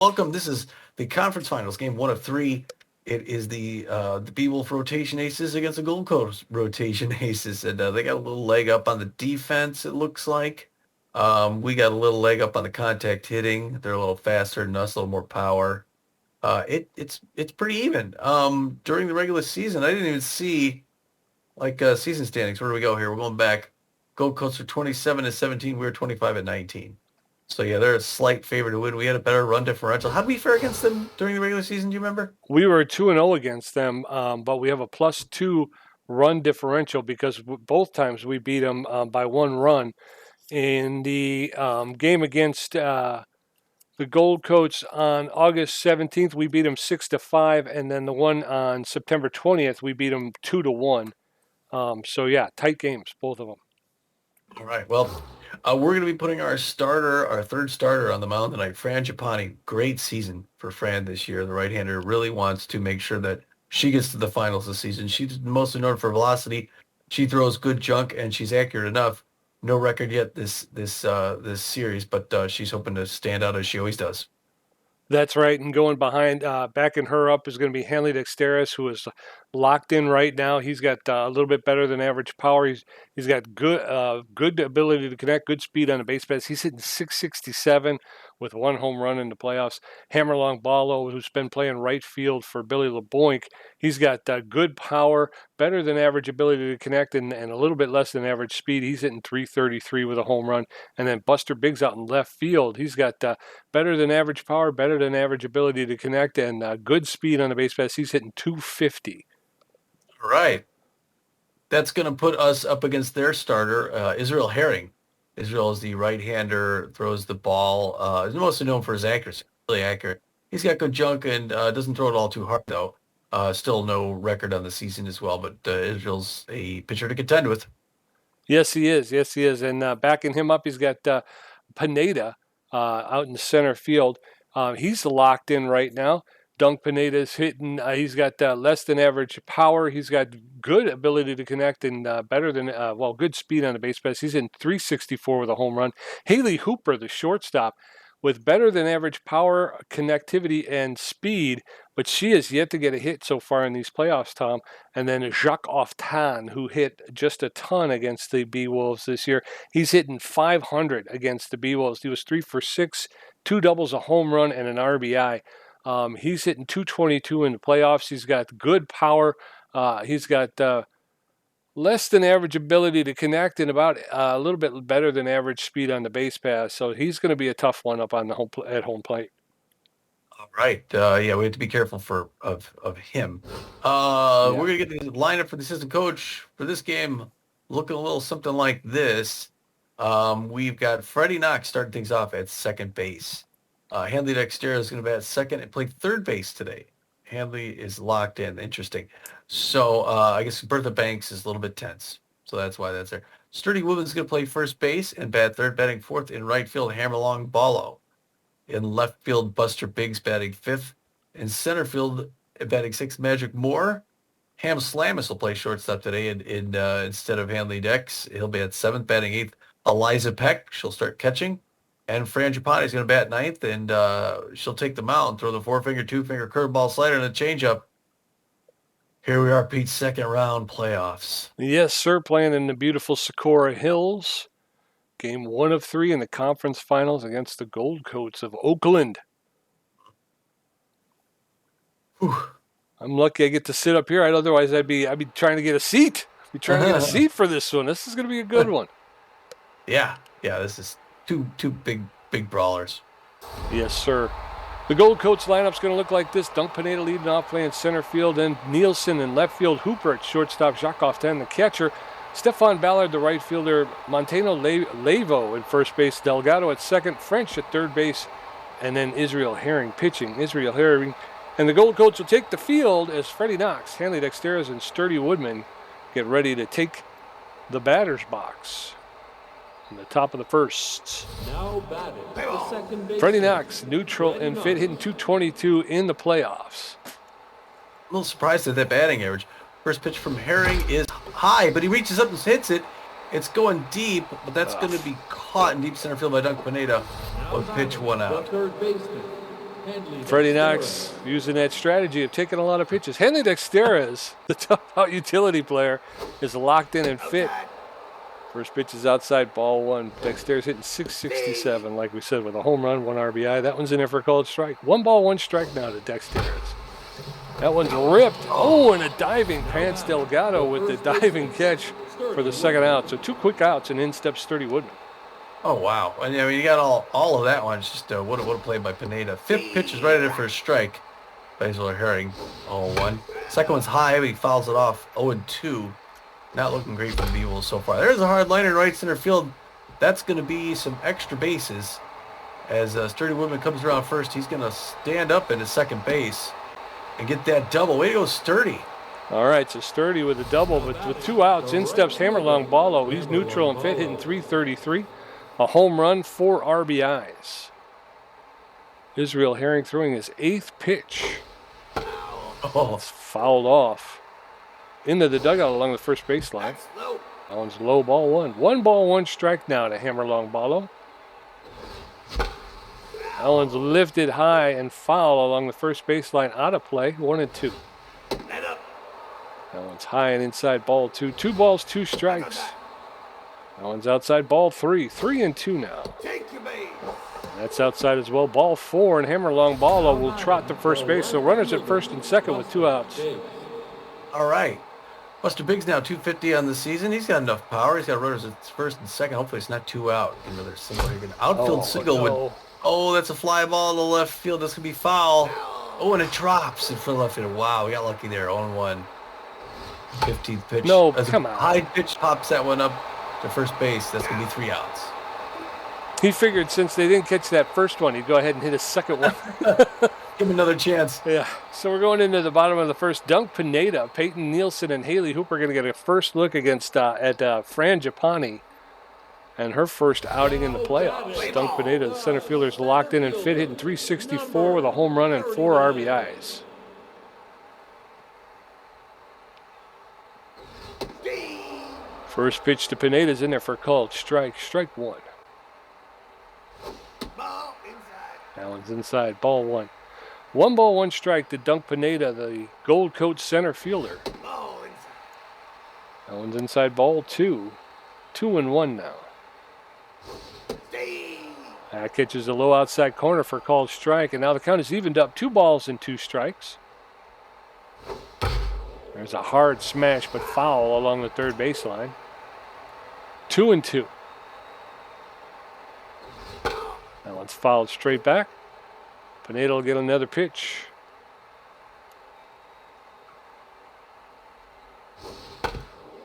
Welcome. This is the conference finals, game one of three. It is the Beewolf rotation aces against the Gold Coast rotation aces, and they got a little leg up on the defense. It looks like we got a little leg up on the contact hitting. They're a little faster than us, a little more power. It's pretty even. During the regular season, I didn't even see season standings. Where do we go here? We're going back. Gold Coast are 27-17. We were 25-19. So yeah, they're a slight favorite to win. We had a better run differential. How did we fare against them during the regular season? Do you remember? We were 2-0 against them, but we have a +2 run differential because both times we beat them by one run. In the game against the Gold Coats on August 17th, we beat them 6-5, and then the one on September 20th, we beat them 2-1. So yeah, tight games, both of them. All right. Well, we're going to be putting our third starter on the mound tonight. Fran Giappani, great season for Fran this year. The right-hander really wants to make sure that she gets to the finals this season. She's mostly known for velocity. She throws good junk, and she's accurate enough. No record yet this series, but she's hoping to stand out as she always does. That's right, and going behind, backing her up is going to be Hanley Dexteris, who is locked in right now. He's got a little bit better than average power. He's got good ability to connect, good speed on the base paths. He's hitting 667 with one home run in the playoffs. Hammerlong Ballo, who's been playing right field for Billy LeBoink, he's got good power, better than average ability to connect, and a little bit less than average speed. He's hitting 333 with a home run. And then Buster Biggs out in left field, he's got better than average power, better than average ability to connect, and good speed on the base paths. He's hitting 250. All right. That's going to put us up against their starter, Israel Herring. Israel is the right-hander, throws the ball. He's mostly known for his accuracy, really accurate. He's got good junk and doesn't throw it all too hard, though. Still no record on the season as well, but Israel's a pitcher to contend with. Yes, he is. Yes, he is. And backing him up, he's got Pineda out in center field. He's locked in right now. Dunk Pineda's hitting. He's got less than average power. He's got good ability to connect and better than good speed on the base paths. He's in 364 with a home run. Haley Hooper, the shortstop, with better than average power, connectivity, and speed, but she has yet to get a hit so far in these playoffs, Tom. And then Jacques Oftan, who hit just a ton against the Beewolves this year. He's hitting 500 against the Beewolves. He was 3 for 6, 2 doubles, a home run, and an RBI. He's hitting 222 in the playoffs. He's got good power. He's got less than average ability to connect and about a little bit better than average speed on the base pass. So he's going to be a tough one up on the at home plate. All right. Yeah, we have to be careful of him. We're going to get the lineup for the assistant coach for this game looking a little something like this. We've got Freddie Knox starting things off at second base. Hanley Dexter is going to bat second and play third base today. Hanley is locked in. Interesting. So I guess Bertha Banks is a little bit tense. So that's why that's there. Sturdy Woodman's going to play first base and bat third, batting fourth. In right field, Hammerlong Ballo. In left field, Buster Biggs batting fifth. In center field, batting sixth, Magic Moore. Ham Slamus will play shortstop today instead of Hanley Dex. He'll be at seventh, batting eighth. Eliza Peck, she'll start catching. And Fran Giappani is going to bat ninth, and she'll take the mound, throw the four-finger, two-finger curveball slider, and a changeup. Here we are, Pete, second round playoffs. Yes, sir, playing in the beautiful Sakura Hills. Game 1 of 3 in the conference finals against the Gold Coats of Oakland. Whew. I'm lucky I get to sit up here. Otherwise, I'd be trying to get a seat. I'd be trying to get a seat for this one. This is going to be a good one. Yeah, this is two big brawlers. Yes, sir. The Gold Coats lineup's going to look like this. Dunk Pineda leading off, playing center field, and Nielsen in left field. Hooper at shortstop, Jacques Oftan, the catcher. Stefan Ballard, the right fielder. Montano Levo at first base. Delgado at second. French at third base. And then Israel Herring pitching. Israel Herring. And the Gold Coats will take the field as Freddie Knox, Hanley Dexteris, and Sturdy Woodman get ready to take the batter's box. In the top of the first. Now batting the second base. Freddie Knox, neutral and fit, hitting 222 in the playoffs. A little surprised at that batting average. First pitch from Herring is high, but he reaches up and hits it. It's going deep, but that's going to be caught in deep center field by Dunk Pineda. One pitch, one out. The third baseman, Freddie Knox using that strategy of taking a lot of pitches. Henley Dexterez, the tough out utility player, is locked in and fit. First pitch is outside, ball one. Dexterez hitting .667, like we said, with a home run, 1 RBI. That one's in there for a called strike. 1 ball, 1 strike now to Dexterez. That one's ripped. Oh, and a diving Pants Delgado with the diving catch for the second out. So 2 quick outs, and in steps Sturdy Woodman. Oh, wow. And I mean, you got all of that one. It's just what a play by Pineda. 5th pitch is right in there for a strike. Basil Herring, 0-1. Second one's high, but he fouls it off, 0-2. Not looking great for the Beewolves so far. There's a hard liner in right center field. That's going to be some extra bases. As Sturdy Woodman comes around first, he's going to stand up into second base and get that double. Way to go, Sturdy. All right, so Sturdy with a double, but with 2 outs, in steps Hammerlong Ballo. He's neutral and fit, hitting .333. A home run, 4 RBIs. Israel Herring throwing his 8th pitch. Oh, It's fouled off into the dugout along the first baseline. That one's low, ball 1. 1 ball, 1 strike now to Hammerlong Ballo. That one's lifted high and foul along the first baseline, out of play, 1-2. That one's high and inside, ball 2. 2 balls, 2 strikes. That one's outside, ball 3. 3-2 now. That's outside as well, ball 4, and Hammerlong Ballo will trot to first base. So runners at first and second with 2 outs. all right. Buster Biggs now 250 on the season. He's got enough power. He's got runners at first and second. Hopefully it's not 2 out. Another single here. Outfield single no. with, oh, that's a fly ball in the left field. That's going to be foul. Oh, and it drops in front of left field. Wow, we got lucky there. 0-1. 15th pitch. No, As come a on. high pitch pops that one up to first base. That's going to be 3 outs. He figured since they didn't catch that first one, he'd go ahead and hit a second one. Give him another chance. Yeah, so we're going into the bottom of the first. Dunk Pineda, Peyton Nielsen, and Haley Hooper are going to get a first look against Fran Japani and her first outing in the playoffs. Dunk Pineda, the center fielder, is locked in and fit, hitting .364 with a home run and 4 RBIs. First pitch to Pineda's in there for a called strike. Strike 1. That one's inside, ball 1. 1 ball, 1 strike to Dunk Pineda, the Gold Coat center fielder. That one's inside, ball 2. 2-1 now. That catches a low outside corner for a called strike, and now the count is evened up. 2 balls and 2 strikes. There's a hard smash, but foul along the third baseline. 2-2. That one's fouled straight back. Pineda will get another pitch.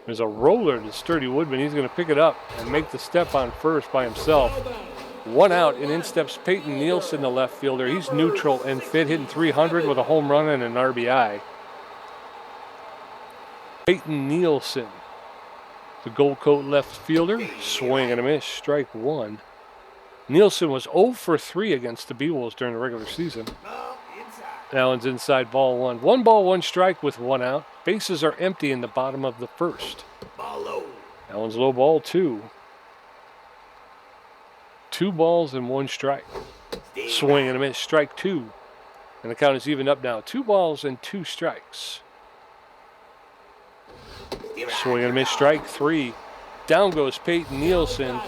There's a roller to Sturdy Woodman. He's going to pick it up and make the step on first by himself. 1 out, and in steps Peyton Nielsen, the left fielder. He's neutral and fit, hitting .300 with a home run and an RBI. Peyton Nielsen, the Gold Coat left fielder. Swing and a miss, strike 1. Nielsen was 0 for 3 against the Beewolves during the regular season. That one's inside, ball 1. 1 ball, 1 strike with 1 out. Bases are empty in the bottom of the first. That one's low, ball 2. 2 balls and 1 strike. Swing and a miss, strike 2. And the count is even up now. 2 balls and 2 strikes. Swing and a miss, strike 3. Down goes Peyton Nielsen.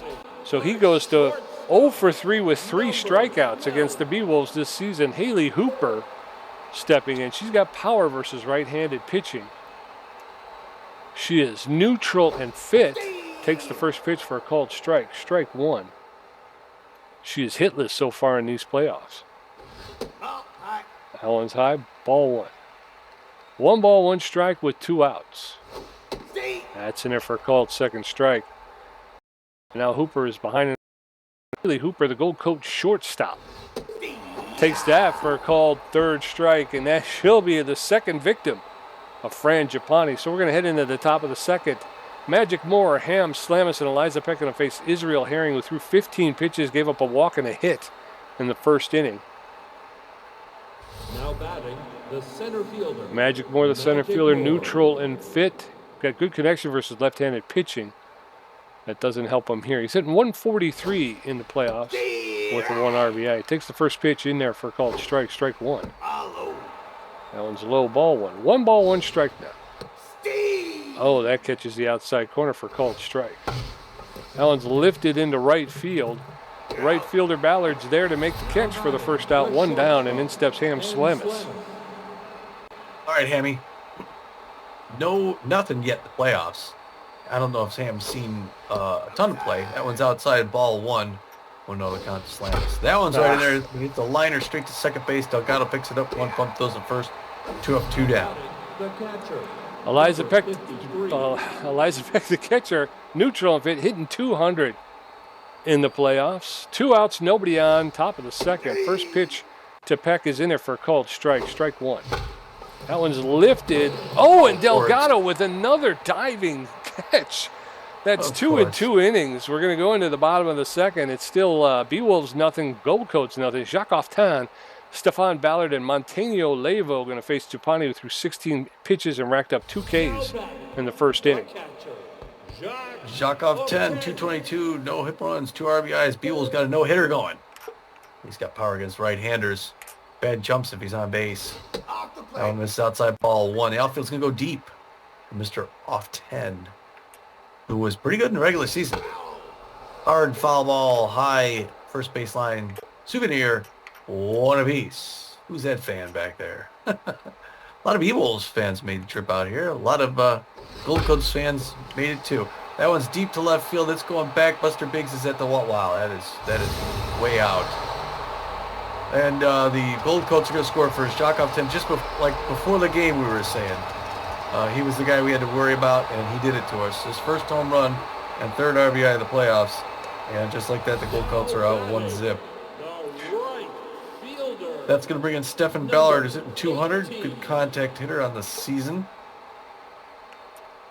So he goes to 0 for 3 with 3 strikeouts against the Beewolves this season. Haley Hooper stepping in. She's got power versus right-handed pitching. She is neutral and fit. Takes the first pitch for a called strike. Strike 1. She is hitless so far in these playoffs. That one's high. Ball 1. 1 ball, 1 strike with 2 outs. That's in there for a called second strike. Now Hooper is behind. Haley Hooper, the Gold Coat shortstop, takes that for a called third strike, and that she'll be the second victim of Fran Japani. So we're going to head into the top of the second. Magic Moore, Ham, Slamus, and Eliza Peck going to face Israel Herring, who threw 15 pitches, gave up a walk and a hit in the first inning. Now batting, the center fielder. Magic Moore, the center fielder, neutral and fit. Got good connection versus left-handed pitching. That doesn't help him here. He's hitting 143 in the playoffs. with the 1 RBI. He takes the first pitch in there for a called strike, strike 1. That one's a low ball one. 1 ball, 1 strike now. Oh, that catches the outside corner for called strike. That one's lifted into right field. Right fielder Ballard's there to make the catch for the first out, 1 down, and in steps Ham Slamus. All right, Hammy. Nothing yet in the playoffs. I don't know if Sam's seen a ton of play. That one's outside, ball 1. 1-0 count to Slamus. That one's right in there. He hits the liner straight to second base. Delgado picks it up. 1 pump, throws it first. 2 up, 2 down. Eliza Peck, the catcher, neutral and fit, hitting 200 in the playoffs. 2 outs, nobody on, top of the second. First pitch to Peck is in there for a called strike, strike 1. That one's lifted. Oh, and Delgado with another diving catch. That's 2 in 2 innings. We're going to go into the bottom of the second. It's still Beewolves nothing, Gold Coats nothing. Jacques Oftan, Stefan Ballard, and Montaño Levo going to face Tupani through 16 pitches and racked up 2 Ks in the first inning. Jacques Oftan, 222, no hit runs, 2 RBIs. Beewolves got a no-hitter going. He's got power against right-handers. Bad jumps if he's on base. That one misses outside, ball 1. The outfield's going to go deep for Mr. Oftan, who was pretty good in the regular season. Hard foul ball, high first baseline, souvenir, 1 apiece. Who's that fan back there? A lot of Beewolves fans made the trip out here. A lot of Gold Coast fans made it too. That one's deep to left field. It's going back. Buster Biggs is at the wall. Wow, that is way out. And the Gold Coats are going to score for Jacques Oftan just before the game, we were saying. He was the guy we had to worry about, and he did it to us. His first home run and 3rd RBI of the playoffs. And just like that, the Gold Coats are out 1-0. That's going to bring in Stefan Ballard, who's hitting 200. Good contact hitter on the season.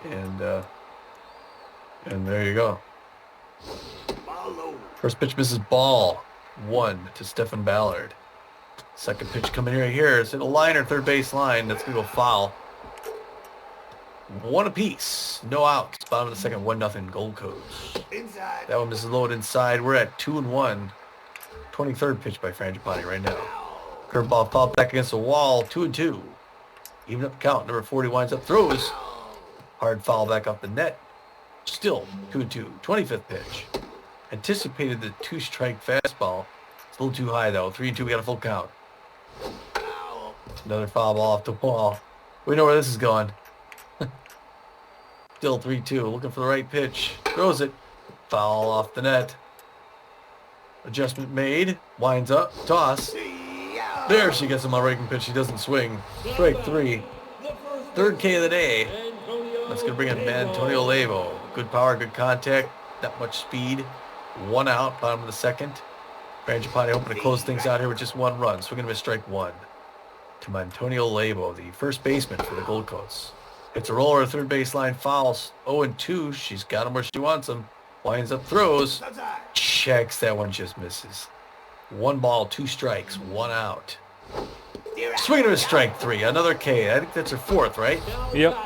And there you go. First pitch misses, ball 1 to Stefan Ballard. Second pitch coming right here. It's in a liner, third base line. That's going to go foul. 1 apiece. No outs. Bottom of the second, 1-0 Gold Coast. That one misses low inside. We're at 2-1. 23rd pitch by Frangipani right now. Curveball fouled back against the wall. 2-2. Even up the count. Number 40 winds up, throws. Hard foul back off the net. Still 2-2. 25th pitch. Anticipated the 2-strike fastball. It's a little too high though. 3-2. We got a full count. Another foul ball off the wall. We know where this is going. Still 3-2. Looking for the right pitch. Throws it. Foul off the net. Adjustment made. Winds up. Toss. There she gets him on breaking pitch. She doesn't swing. Strike 3. 3rd K of the day. That's going to bring in Antonio Levo. Good power, good contact. Not much speed. 1 out. Bottom of the second. Frangipani hoping to close things out here with just 1 run. So we're going to miss strike 1 to Antonio Levo, the first baseman for the Gold Coats. It's a roller, 3rd baseline, fouls. 0-2. She's got him where she wants him. Winds up, throws. Checks. That one just misses. 1 ball, 2 strikes, 1 out. Swinging to a strike 3. Another K. I think that's her 4th, right? Yep.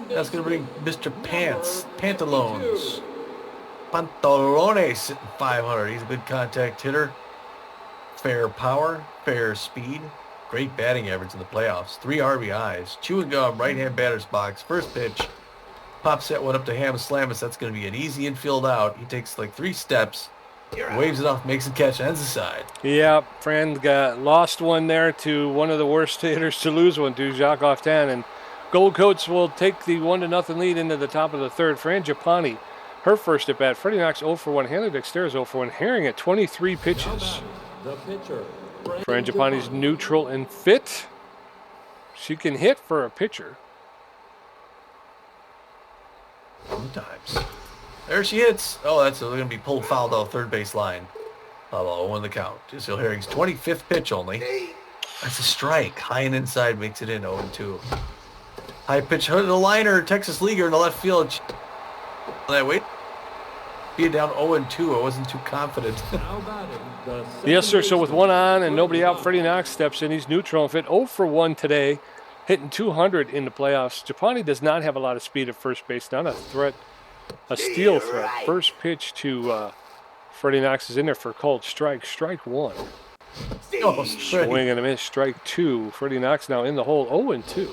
That's going to bring Mr. Pantalones. Pantalones sitting 500. He's a good contact hitter. Fair power, fair speed. Great batting average in the playoffs. 3 RBIs. Chewing gum, right-hand batter's box. First pitch. Pops that one up to Ham Slamus. That's going to be an easy infield out. He takes like 3 steps. Waves it off, makes a catch, ends the side. Yeah, Fran got lost one there to one of the worst hitters to lose one to, Jacques Oftan. And Gold Coats will take the 1-0 lead into the top of the 3rd. Frangipani, her first at bat. Freddie Knox 0 for 1. Hanley Dexter 0 for 1. Herring at 23 pitches. Frangipani's neutral and fit. She can hit for a pitcher. Sometimes. There she hits. Oh, that's going to be pulled fouled off 3rd base line. 0 in the count. Jill Herring's 25th pitch only. That's a strike. High and inside makes it in 0-2. High pitch to the liner. Texas Leaguer in the left field. That wait. Be down 0-2. I wasn't too confident. Yes, sir. So with 1 on and nobody out, Freddie Knox steps in. He's neutral and fit. 0 for 1 today, hitting 200 in the playoffs. Japani does not have a lot of speed at first base. Not a threat, a steal threat. First pitch to Freddie Knox is in there for a called strike. Strike one. Oh, Swing and a miss. Strike two. Freddie Knox now in the hole. 0-2.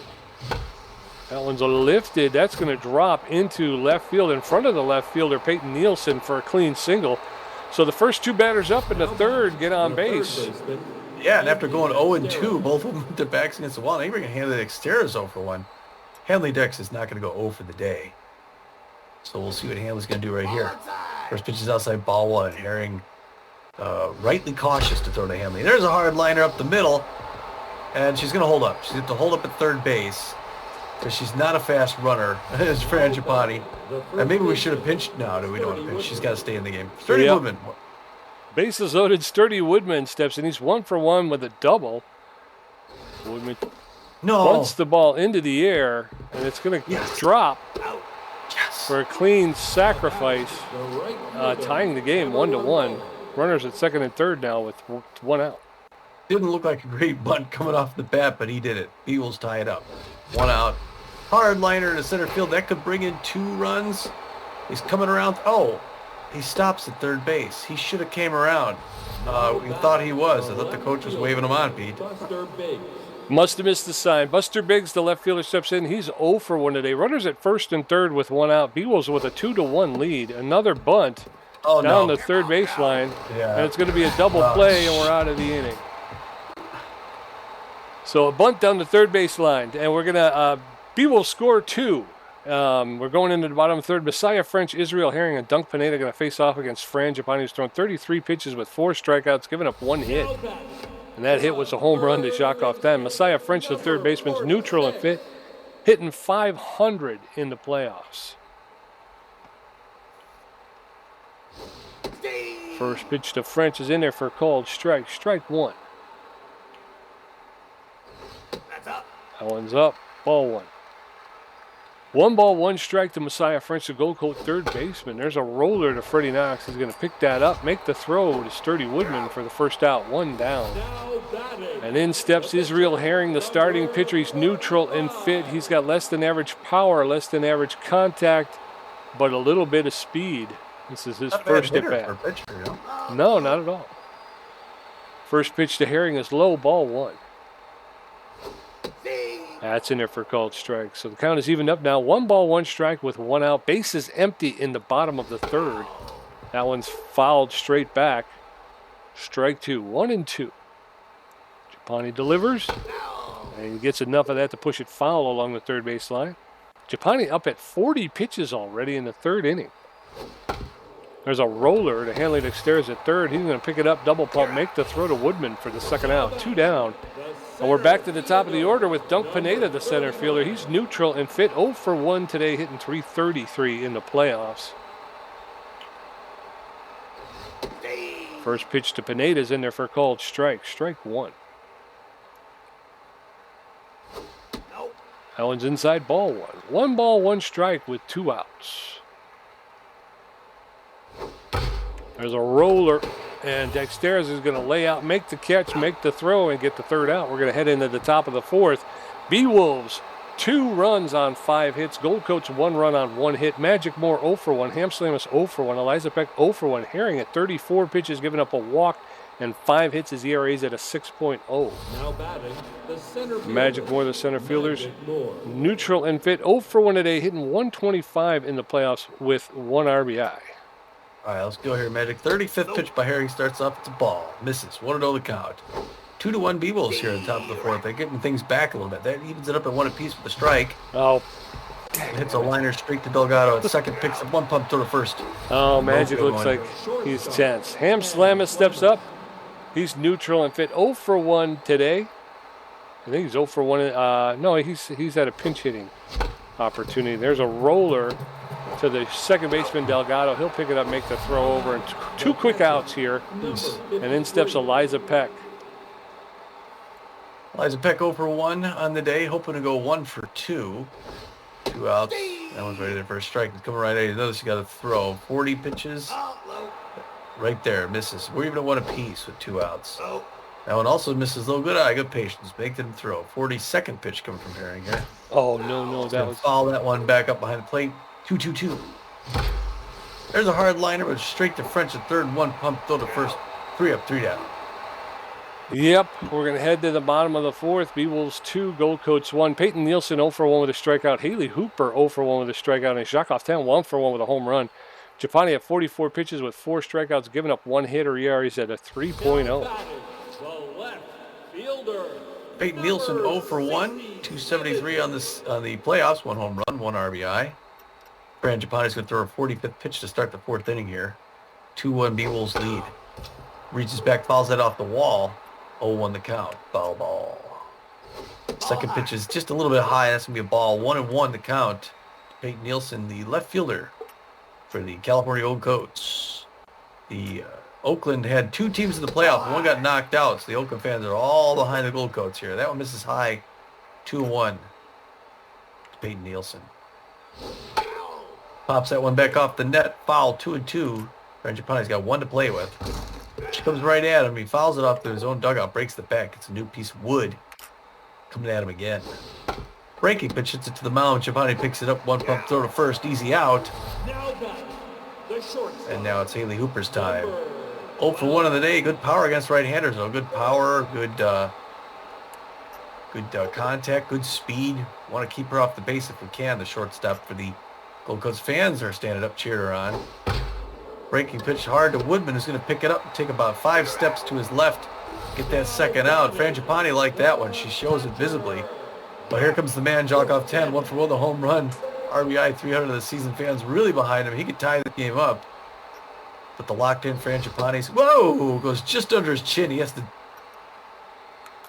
That one's lifted. That's going to drop into left field in front of the left fielder, Peyton Nielsen, for a clean single. So the first two batters up in the third get on base. Yeah, and after going 0-2, both of them with their backs against the wall. Even Hanley Dexter's 0 for 1. Hanley Dex is not going to go 0 for the day. So we'll see what Hanley's going to do right here. First pitch is outside ball one. Herring rightly cautious to throw to Hanley. There's a hard liner up the middle, and she's going to hold up. She's going to hold up at third base because she's not a fast runner as Frangipani. And maybe we should have pinched. No, we don't want to pinch. She's got to stay in the game. Sturdy Woodman. Bases loaded. Sturdy Woodman steps in. He's 1 for 1 with a double. Woodman bunts the ball into the air, and it's going to drop for a clean sacrifice, tying the game 1-1. Runners at second and third now with 1 out. Didn't look like a great bunt coming off the bat, but he did it. Beewolves tie it up. 1 out. Hard liner to center field. That could bring in 2 runs. He's coming around. Oh, he stops at third base. He should have came around. We thought he was. I thought the coach was waving him on, Pete. Must have missed the sign. Buster Biggs, the left fielder, steps in. He's 0 for 1 today. Runners at first and third with 1 out. Beewolves with a 2-1 lead. Another bunt down the third baseline. Yeah. And it's going to be a double play, and we're out of the inning. So a bunt down the third baseline, and we're going to Beewolves score 2. We're going into the bottom of the third. Messiah French, Israel Herring, and Dunk Pineda going to face off against Frangipani, who's thrown 33 pitches with 4 strikeouts, giving up 1 hit. And that hit was a home run to Jacques then. Messiah French, the third baseman's neutral and fit, hitting .500 in the playoffs. First pitch to French is in there for a called strike. Strike one. That one's up. Ball one. 1 ball, 1 strike to Messiah French, the Gold Coat third baseman. There's a roller to Freddie Knox. He's going to pick that up, make the throw to Sturdy Woodman for the first out. 1 down. And in steps Israel Herring, the starting pitcher. He's neutral and fit. He's got less than average power, less than average contact, but a little bit of speed. This is his first at bat. No, not at all. First pitch to Herring is low, ball 1. That's in there for a called strike. So the count is evened up now. 1 ball, 1 strike with 1 out. Bases empty in the bottom of the third. That one's fouled straight back. Strike 2. 1-2. Japani delivers. And he gets enough of that to push it foul along the third baseline. Japani up at 40 pitches already in the third inning. There's a roller to Hanley Dexter's at third. He's going to pick it up, double pump, make the throw to Woodman for the second out. 2 down. And we're back to the top of the order with Dunk Pineda, the center fielder. He's neutral and fit. 0 for 1 today, hitting .333 in the playoffs. First pitch to Pineda's in there for a called strike. Strike 1. That one's inside, ball 1. 1 ball, 1 strike with 2 outs. There's a roller, and Dexteris is going to lay out, make the catch, make the throw, and get the third out. We're going to head into the top of the fourth. Beewolves, 2 runs on 5 hits. Gold Coats, 1 run on 1 hit. Magic Moore, 0 for 1. Hamslamus, 0 for 1. Eliza Peck, 0 for 1. Herring at 34 pitches, giving up a walk, and 5 hits. His ERA is at a 6.0. Now batting, the center fielder. Magic Moore, the center fielders, neutral and fit. 0 for 1 today, hitting .125 in the playoffs with 1 RBI. All right, let's go here, Magic. 35th pitch by Herring starts off. It's a ball. Misses. 1-0 the count. 2-1 Beewolves here at the top of the fourth. They're getting things back a little bit. That evens it up at 1 apiece with the strike. Oh. Hits a liner streak to Delgado at second. Picks up 1 pump to the first. Oh, Magic looks like he's tense. Hamslamus steps up. He's neutral and fit. 0 for 1 today. I think he's 0 for 1. No, he's had a pinch hitting opportunity. There's a roller to the second baseman, Delgado. He'll pick it up, make the throw over, and 2 quick outs here. And in steps Eliza Peck. Eliza Peck 0 for 1 on the day, hoping to go 1 for 2. 2 outs. That one's ready there for a strike. It's coming right at you. Notice you got to throw. 40 pitches. Right there. Misses. We're even at 1 apiece with 2 outs. That one also misses. Though good eye, good patience. Make them throw. 42nd pitch coming from Herring here. Oh, no. That was foul that one back up behind the plate. 2-2-2. There's a hard liner, but straight to French at third, one pump, throw to first, 3 up, 3 down. Yep, we're going to head to the bottom of the fourth. Beewolves 2, Gold Coats 1. Peyton Nielsen 0 for 1 with a strikeout. Haley Hooper 0 for 1 with a strikeout. And Jakov 10, 1 for 1 with a home run. Japani at 44 pitches with 4 strikeouts, giving up 1 hit, or ERA's at a 3.0. The left fielder. Peyton Nielsen 0 for 1, 273 on the playoffs, 1 home run, 1 RBI. Fran Japani's going to throw a 45th pitch to start the 4th inning here. 2-1 Beewolves lead. Reaches back, fouls that off the wall. 0-1 the count. Foul ball. Second pitch is just a little bit high. That's going to be a ball. 1-1 the count. Peyton Nielsen, the left fielder for the California Gold Coats. The Oakland had 2 teams in the playoff. One got knocked out, so the Oakland fans are all behind the Gold Coats here. That one misses high. 2-1. Peyton Nielsen. Pops that one back off the net. Foul, 2-2. Frangipani's got 1 to play with. She comes right at him. He fouls it off to his own dugout, breaks the back. It's a new piece of wood. Coming at him again. Breaking pitch hits it to the mound. Giovanni picks it up. 1 pump throw to first. Easy out. And now it's Haley Hooper's time. 0 for 1 of the day. Good power against right-handers, though. Good power. Good contact. Good speed. Want to keep her off the base if we can. The shortstop for the Gold Coast fans are standing up, cheering her on. Breaking pitch hard to Woodman, who's going to pick it up and take about 5 steps to his left. Get that second out. Frangipani liked that one. She shows it visibly. But here comes the man, Jakov 10, 1 for 1, the home run. RBI 300 of the season fans really behind him. He could tie the game up. But the locked-in Frangipani's, whoa, goes just under his chin. He has to,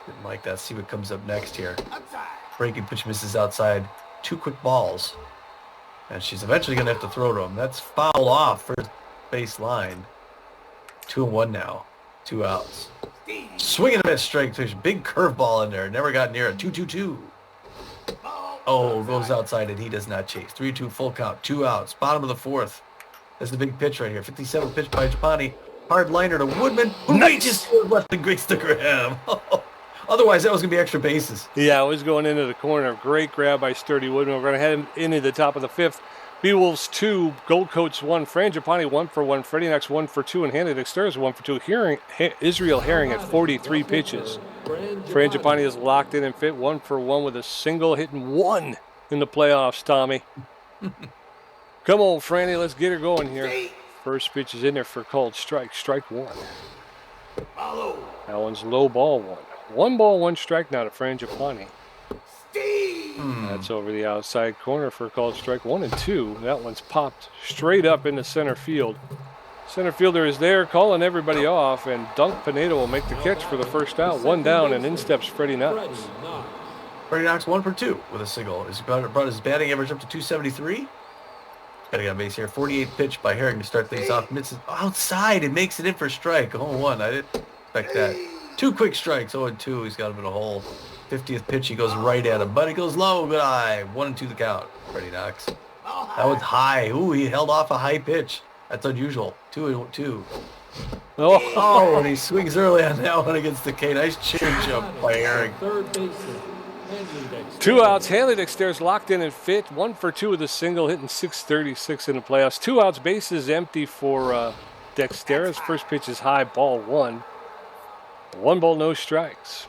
didn't like that. See what comes up next here. Breaking pitch misses outside. 2 quick balls. And she's eventually going to have to throw to him. That's foul off first base line. 2-1 now. 2 outs. Swinging a bit straight. There's a big curveball in there. Never got near it. 2-2-2. Oh, goes outside and he does not chase. 3-2 full count. 2 outs. Bottom of the 4th. That's the big pitch right here. 57 pitch by Japani. Hard liner to Woodman. Who reaches left and great sticker him. Otherwise, that was going to be extra bases. Yeah, it was going into the corner. Great grab by Sturdy Woodman. We're going to head into the top of the 5th. Beewolves 2, Gold Coats 1, Frangipani 1 for 1, Freddie Knox 1 for 2, and Hannah Dexter's 1 for 2. Israel Herring at 43 pitches. Frangipani is locked in and fit 1 for 1 with a single, hitting 1 in the playoffs, Tommy. Come on, Franny, let's get her going here. First pitch is in there for called strike. Strike 1. That one's low ball 1. 1 ball, 1 strike now to Frangipani. That's over the outside corner for a called strike 1 and 2. That one's popped straight up into center field. Center fielder is there calling everybody off, and Dunk Pineda will make the catch for the first out. 1 down, and in steps Freddie Knox. Freddie Knox 1 for 2 with a single. He's brought his batting average up to 273. Got to get on base here. 48 pitch by Herring to start things off. Misses outside and makes it in for a strike. 0-1. I didn't expect that. 2 quick strikes. 0-2. He's got him in a hole. 50th pitch, he goes right at him, but it goes low. Good eye. 1-2 the count. Freddie Knox. That was high. Ooh, he held off a high pitch. That's unusual. 2-2. Oh, and he swings early on that one against the K. Nice change up by Herring. 2 outs. Hanley Dexter's locked in and fit. 1 for 2 with a single, hitting .636 in the playoffs. 2 outs. Bases empty for Dexter's. First pitch is high, ball 1. 1 ball, no strikes.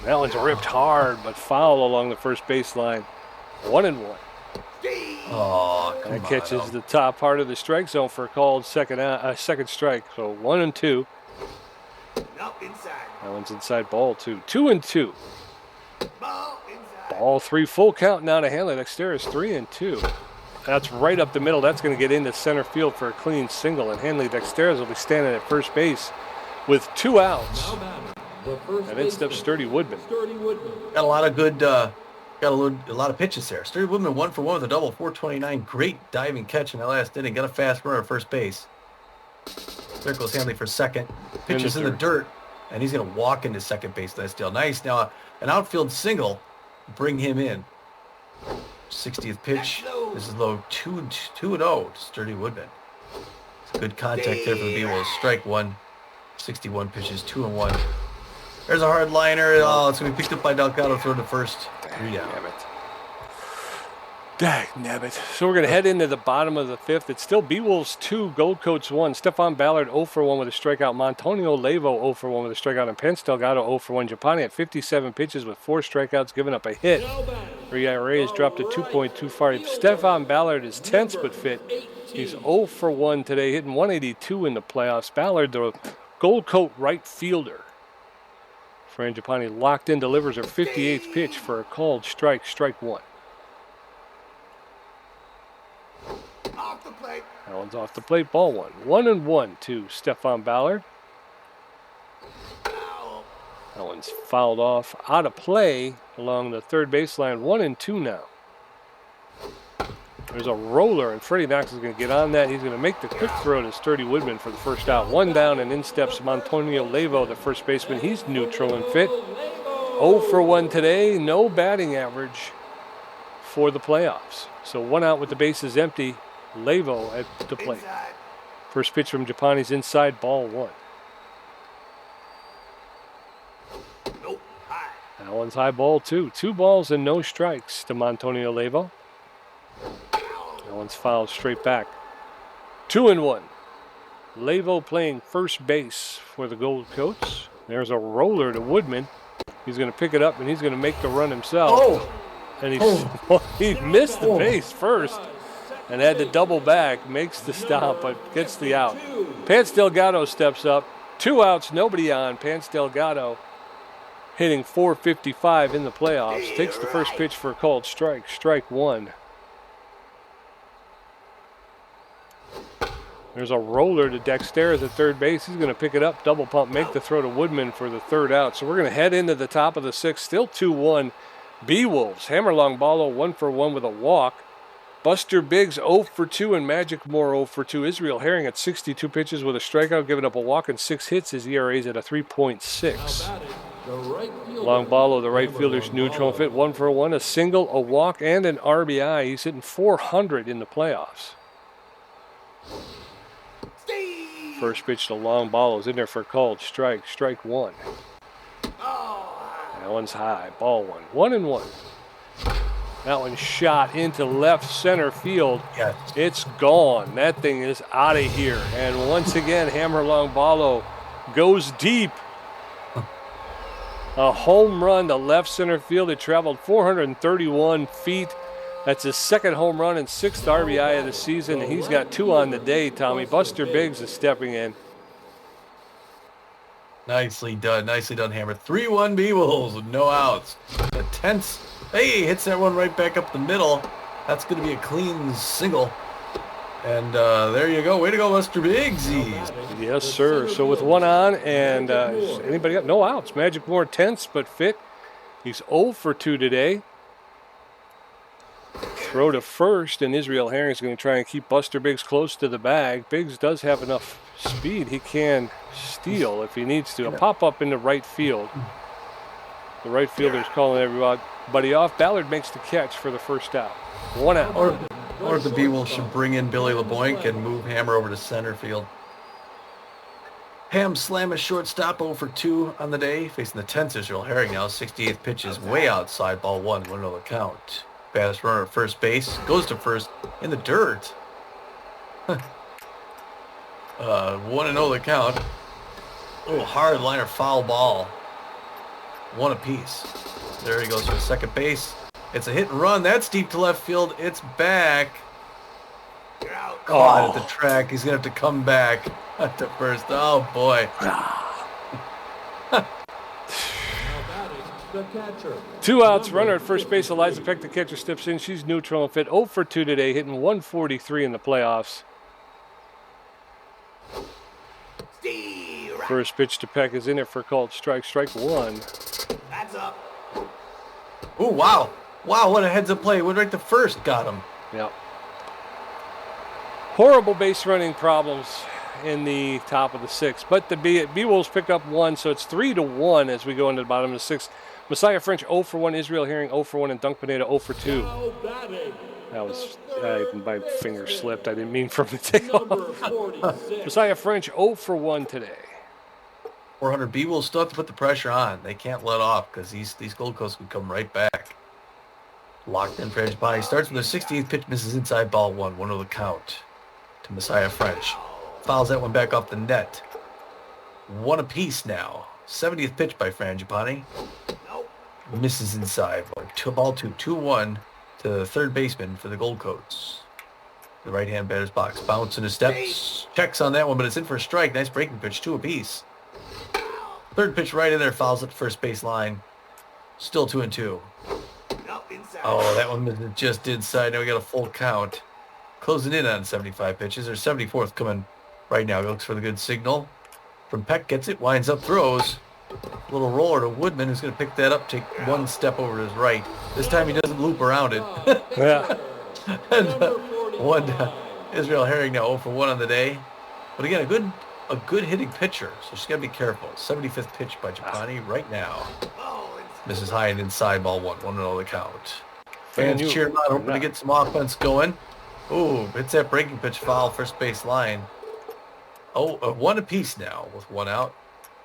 That one's ripped hard, but foul along the first baseline. 1-1. Oh, come that catches the top part of the strike zone for a called second strike. So 1-2. That one's inside ball 2. 2-2. Ball 3 full count now to Hanley. Dexter is 3-2. That's right up the middle. That's going to get into center field for a clean single, and Hanley Dexter will be standing at first base with 2 outs. And in steps Sturdy Woodman. Got a lot of good, got a lot of pitches there. Sturdy Woodman 1 for 1 with a double, 429. Great diving catch in the last inning. Got a fast runner at first base. There goes Hanley for second. Pitches in the dirt, and he's going to walk into second base. That's deal. Nice. Now an outfield single, bring him in. 60th pitch. This is low 2-0 to Sturdy Woodman. It's good contact there for the Beewolves. Strike 1. 61 pitches, 2-1. There's a hard liner. Oh, it's going to be picked up by Delgado. Throw to first. 3 down. Damn it. Dang, nabbit. So we're going to head into the bottom of the fifth. It's still Beewolves 2, Gold Coats 1. Stefan Ballard 0 for 1 with a strikeout. Montonio Levo 0 for 1 with a strikeout. And Pence Delgado 0 for 1. Japani at 57 pitches with 4 strikeouts, giving up a hit. ERA has dropped to 2.25. Stefan Ballard is tense but fit. He's 0 for 1 today, hitting 182 in the playoffs. Ballard, the Gold Coat right fielder. Fran Japani locked in, delivers her 58th pitch for a called strike, strike one. Off the plate. That one's off the plate, ball one. 1-1 to Stefan Ballard. Foul. That one's fouled off out of play along the third baseline. 1-2 now. There's a roller, and Freddie Knox is going to get on that. He's going to make the quick throw to Sturdy Woodman for the first out. One down, and in steps Montonio Levo, the first baseman. He's neutral and fit. 0 for 1 today. No batting average for the playoffs. So one out with the bases empty. Levo at the plate. Inside. First pitch from Japani's inside, ball one. Nope. High. That one's high, ball two. 2 balls and no strikes to Montonio Levo. That one's fouled straight back. 2-1. Levo playing first base for the Gold Coats. There's a roller to Woodman. He's going to pick it up, and he's going to make the run himself. Oh, And he missed the base first and had to double back, makes the stop, but gets the out. Pance Delgado steps up. 2 outs, nobody on. Pance Delgado hitting .455 in the playoffs. Takes the first pitch for a called strike, strike one. There's a roller to Dexter's at third base. He's going to pick it up, double pump, make the throw to Woodman for the third out. So we're going to head into the top of the sixth, still 2-1. Beewolves, Hammerlong Ballo 1 for 1 with a walk. Buster Biggs 0 for 2 and Magic Moore 0 for 2. Israel Herring at 62 pitches with a strikeout, giving up a walk and 6 hits. His ERA is at a 3.6. Long Ballo, the right fielder's neutral and fit. 1 for 1, a single, a walk, and an RBI. He's hitting .400 in the playoffs. First pitch to Long Ballo is in there for a called strike, strike one. That one's high, ball one. 1-1. That one shot into left center field. yes. It's gone. That thing is out of here. And once again, Hammerlong Ballo goes deep. A home run to left center field. It traveled 431 feet. That's his second home run and 6th RBI of the season. And he's got 2 on the day, Tommy. Buster Biggs is stepping in. Nicely done, Hammer. 3-1 Beewolves with no outs. A tense. Hey, hits that one right back up the middle. That's going to be a clean single. And there you go. Way to go, Buster Biggsies. Yes, sir. So with 1 on and anybody got no outs. Magic Moore tense but fit. He's 0 for 2 today. Throw to first, and Israel Herring is going to try and keep Buster Biggs close to the bag. Biggs does have enough speed. He can steal if he needs to. A pop-up into right field. The right fielder's calling everybody off. Ballard makes the catch for the first out. 1 out. Or the Beewolves should bring in Billy LeBoink and move Hammer over to center field. Ham slam a shortstop 0 for 2 on the day. Facing the 10th Israel Herring now. 68th pitch is way outside, ball 1-0 count. Baddest runner at first base. Goes to first in the dirt. 1-0 the count. A little hard liner foul ball. 1 apiece. There he goes for the second base. It's a hit and run. That's deep to left field. It's back. Caught at the track. He's going to have to come back to first. Oh, boy. The catcher. 2 outs, runner at first base. Eliza Peck, the catcher, steps in. She's neutral and fit. 0 for 2 today, hitting 143 in the playoffs. First pitch to Peck is in it for a called strike, strike one. That's up. Oh, wow. Wow, what a heads-up play. Went right to first. Got him. Yep. Horrible base running problems in the top of the sixth. But the Beewolves pick up 1, so it's 3-1 as we go into the bottom of the sixth. Messiah French 0 for 1, Israel Herring 0 for 1, and Dunk Pineda 0 for 2. That was, my finger slipped. I didn't mean for him to take off. Messiah French 0 for 1 today. 400 Beewolves still have to put the pressure on. They can't let off because these Gold Coast could come right back. Locked in for Frangipani. Starts with the 16th pitch, misses inside ball 1. 1-0 the count to Messiah French. Fouls that one back off the net. 1 apiece now. 70th pitch by Frangipani. Misses inside. Ball 2. 2-1 to the third baseman for the Gold Coats. The right-hand batter's box. Bounce into steps. Checks on that one, but it's in for a strike. Nice breaking pitch. 2 apiece. Third pitch right in there. Fouls at the first base line. Still 2-2. Oh, that one was just inside. Now we got a full count. Closing in on 75 pitches. There's 74th coming right now. He looks for the good signal. From Peck, gets it, winds up, throws. A little roller to Woodman, who's going to pick that up, take one step over to his right. This time he doesn't loop around it. Yeah. And one Israel Herring now 0 for 1 on the day. But again, a good hitting pitcher, so she's got to be careful. 75th pitch by Japani right now. Misses high and inside, ball 1. 1-0 the count. Fans cheer him out, hoping to get some offense going. Ooh, hits that breaking pitch foul, first base line. Oh, 1 apiece now with 1 out.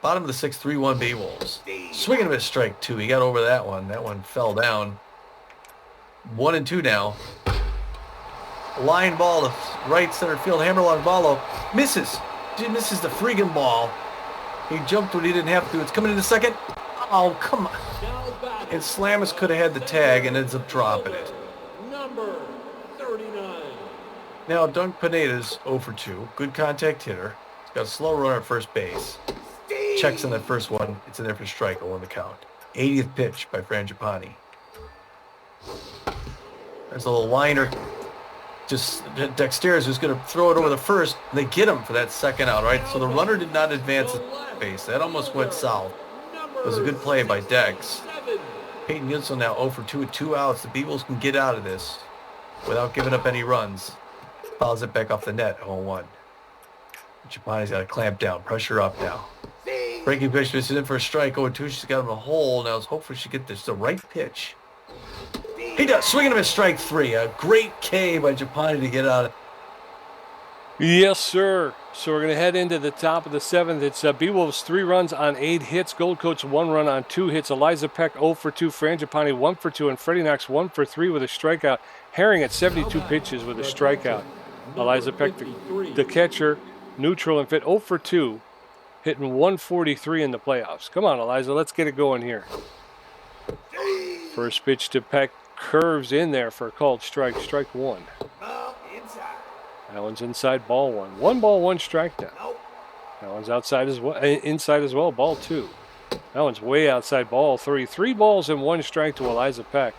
Bottom of the 6th, 3-1 Beewolves. Swinging of his strike 2. He got over that one. That one fell down. 1-2 now. Line ball to right center field. Hammerlong ball misses. Misses the freaking ball. He jumped when he didn't have to. It's coming in the second. Oh, come on. And Slamus could have had the tag and ends up dropping it. Number 39. Now, Dunk Pineda's 0 for 2. Good contact hitter. He's got a slow runner at first base. Checks on that first one. It's in there for strike. 0 on the count. 80th pitch by Frangipani. There's a little liner. Just Dexter's who's going to throw it over the first. And they get him for that second out, right? So the runner did not advance the base. That almost went south. It was a good play by Dex. Peyton Yunzel now 0 for 2 with 2 outs. The Beagles can get out of this without giving up any runs. Fouls it back off the net, 0-1. Japani's got to clamp down. Pressure up now. Breaking pitch is in for a strike. 0-2. She's got him a hole. Now hopefully she gets this the right pitch. He does. Swinging him at strike 3. A great K by Japani to get out of it. Yes, sir. So we're going to head into the top of the 7th. It's Beewolves 3 runs on 8 hits. Gold Coats 1 run on 2 hits. Eliza Peck 0 for 2. Frangipani 1 for 2. And Freddie Knox 1 for 3 with a strikeout. Herring at 72 pitches with a strikeout. Eliza Peck, the catcher, neutral and fit 0 for 2. Hitting 143 in the playoffs. Come on, Eliza. Let's get it going here. First pitch to Peck. Curves in there for a called strike. Strike 1. That one's inside, ball 1. 1 ball, 1 strike down. That one's outside as well, inside as well, ball 2. That one's way outside, ball 3. 3 balls and 1 strike to Eliza Peck.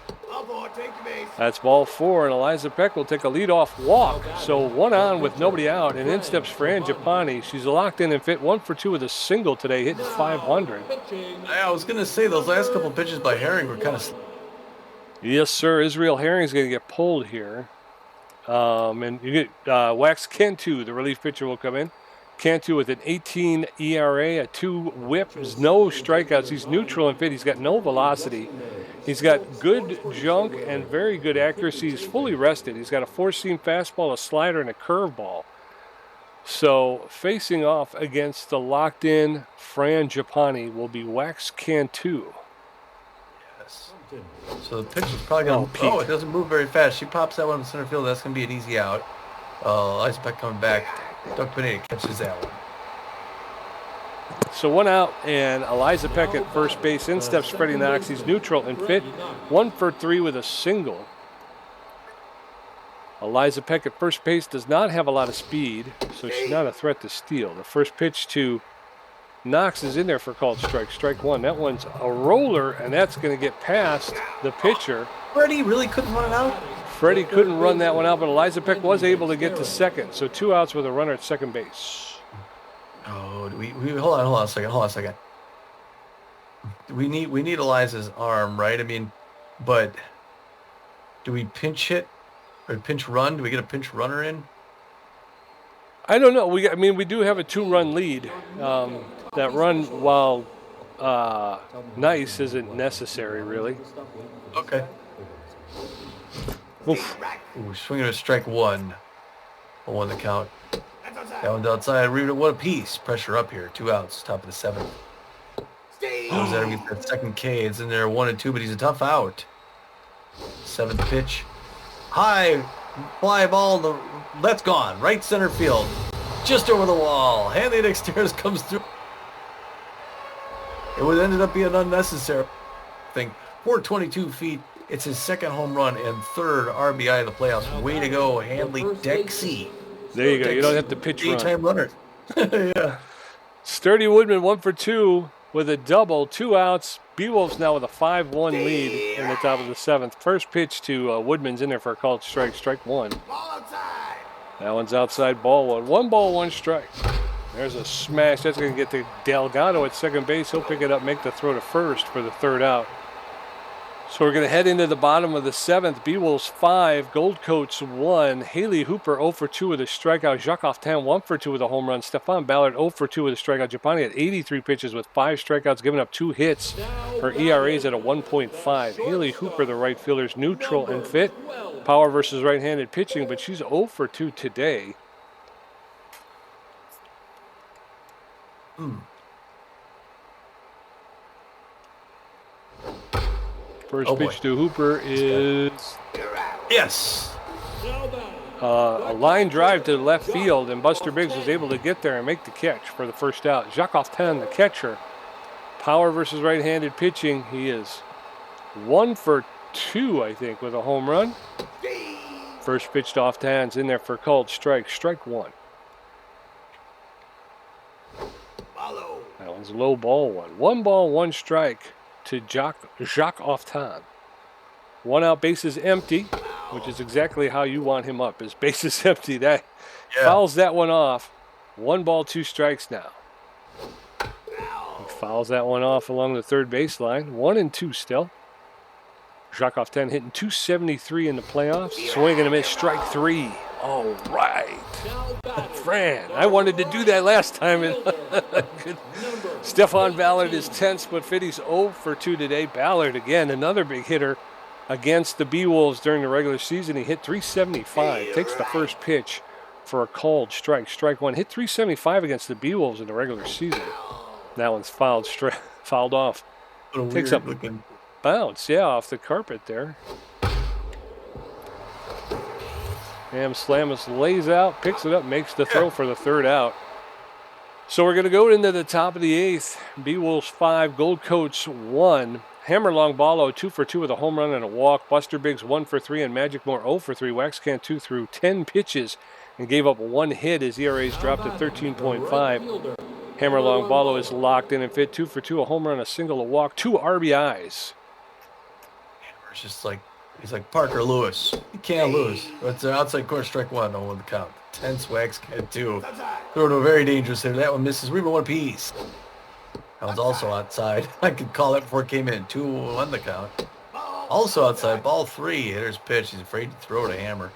That's ball 4, and Eliza Peck will take a leadoff walk. So 1 on with nobody out, and in steps Frangipani. She's locked in and fit 1 for 2 with a single today, hitting 500. I was going to say those last couple pitches by Herring were kind of... Yes, sir. Israel Herring's going to get pulled here. And you get Wax Cantu, the relief pitcher, will come in. Cantu with an 18 ERA, a 2 whip, no strikeouts. He's neutral and fit. He's got no velocity. He's got good junk and very good accuracy. He's fully rested. He's got a 4-seam fastball, a slider, and a curveball. So facing off against the locked-in Frangipani will be Wax Cantu. Yes. So the pitch is probably going to... Oh, it doesn't move very fast. She pops that one in center field. That's going to be an easy out. Eliza Peck coming back. Doug Pineda catches that one. So 1 out, and Eliza Peck at first base. In steps Freddie Knox. He's neutral and fit. 1 for 3 with a single. Eliza Peck at first base does not have a lot of speed, so she's not a threat to steal. The first pitch to Knox is in there for a called strike. Strike 1. That one's a roller, and that's going to get past the pitcher. Freddie really couldn't run it out? Freddie couldn't run that one out, but Eliza Peck was able to get to second. So 2 outs with a runner at second base. Oh, we hold on a second. We need Eliza's arm, right? I mean, but do we pinch hit or pinch run? Do we get a pinch runner in? I don't know. We do have a 2-run lead. That run, while nice, isn't necessary, really. Okay. Oof. Ooh, swinging a strike 1. 1 the count. That one's outside. Read it. What a piece. Pressure up here. 2 outs. Top of the 7th. Goes there to get that second K. It's in there 1-2, but he's a tough out. Seventh pitch. High fly ball. That's gone. Right center field. Just over the wall. Hanley Dexter's comes through. It would ended up being unnecessary thing. 422 feet. It's his second home run and third RBI of the playoffs. Way to go, Hanley Dexy. There you go. You don't have to pitch run. Daytime runner. Yeah. Sturdy Woodman 1 for 2 with a double, 2 outs. Beewolves now with a 5-1 lead in the top of the 7th. First pitch to Woodman's in there for a called strike. Strike 1. Ball outside. That one's outside, ball 1. 1 ball, 1 strike. There's a smash. That's going to get to Delgado at second base. He'll pick it up, make the throw to first for the third out. So we're going to head into the bottom of the 7th. Beewolves 5, Gold Coats 1. Haley Hooper 0 for 2 with a strikeout. Jacques Oftan 1 for 2 with a home run. Stephon Ballard 0 for 2 with a strikeout. Japani had 83 pitches with 5 strikeouts, giving up 2 hits. Her ERA is at a 1.5. Haley Hooper, the right fielder's neutral and fit. Power versus right-handed pitching, but she's 0 for 2 today. First pitch to Hooper is Yes. a line drive to left field, and Buster Biggs was able to get there and make the catch for the first out. Jacques Oftan, the catcher. Power versus right-handed pitching. He is 1 for 2, I think, with a home run. First pitch to Oftan's in there for called strike. Strike 1. That one's low, ball 1. 1 ball, 1 strike to Jacques Oftan. 1 out, bases empty, which is exactly how you want him up. His bases empty. That fouls that one off. 1 ball, 2 strikes now. He fouls that one off along the third baseline. 1-2 still. Jacques Oftan hitting .273 in the playoffs. Swing and a miss, strike 3. All right. Fran, I wanted to do that last time. Stephon Ballard is tense but fit. He's 0 for 2 today. Ballard, again, another big hitter against the Beewolves during the regular season. He hit .375. Takes the first pitch for a called strike. Strike 1. Hit .375 against the Beewolves in the regular season. That one's fouled off. Takes up looking bounce, off the carpet there. Ham Slamus lays out, picks it up, makes the throw for the third out. So we're going to go into the top of the 8th. Beewolves 5, Gold Coats 1. Hammer Longballo 2 for 2 with a home run and a walk. Buster Biggs 1 for 3 and Magic Moore 0 for 3. Waxcan 2 threw 10 pitches and gave up 1 hit. His ERA's dropped to 13.5. Hammer Longballo is locked in and fit. 2 for 2, a home run, a single, a walk, 2 RBIs. It's just like he's like Parker Lewis. You can't lose. It's an outside corner, strike 1, 0 on the count. 10 swags, 2. Throw to a very dangerous hitter. That one misses. Rebound 1 apiece. That one's also outside. I could call it before it came in. 2 on the count. Also outside. Ball 3. Hitter's pitch. He's afraid to throw to Hammer.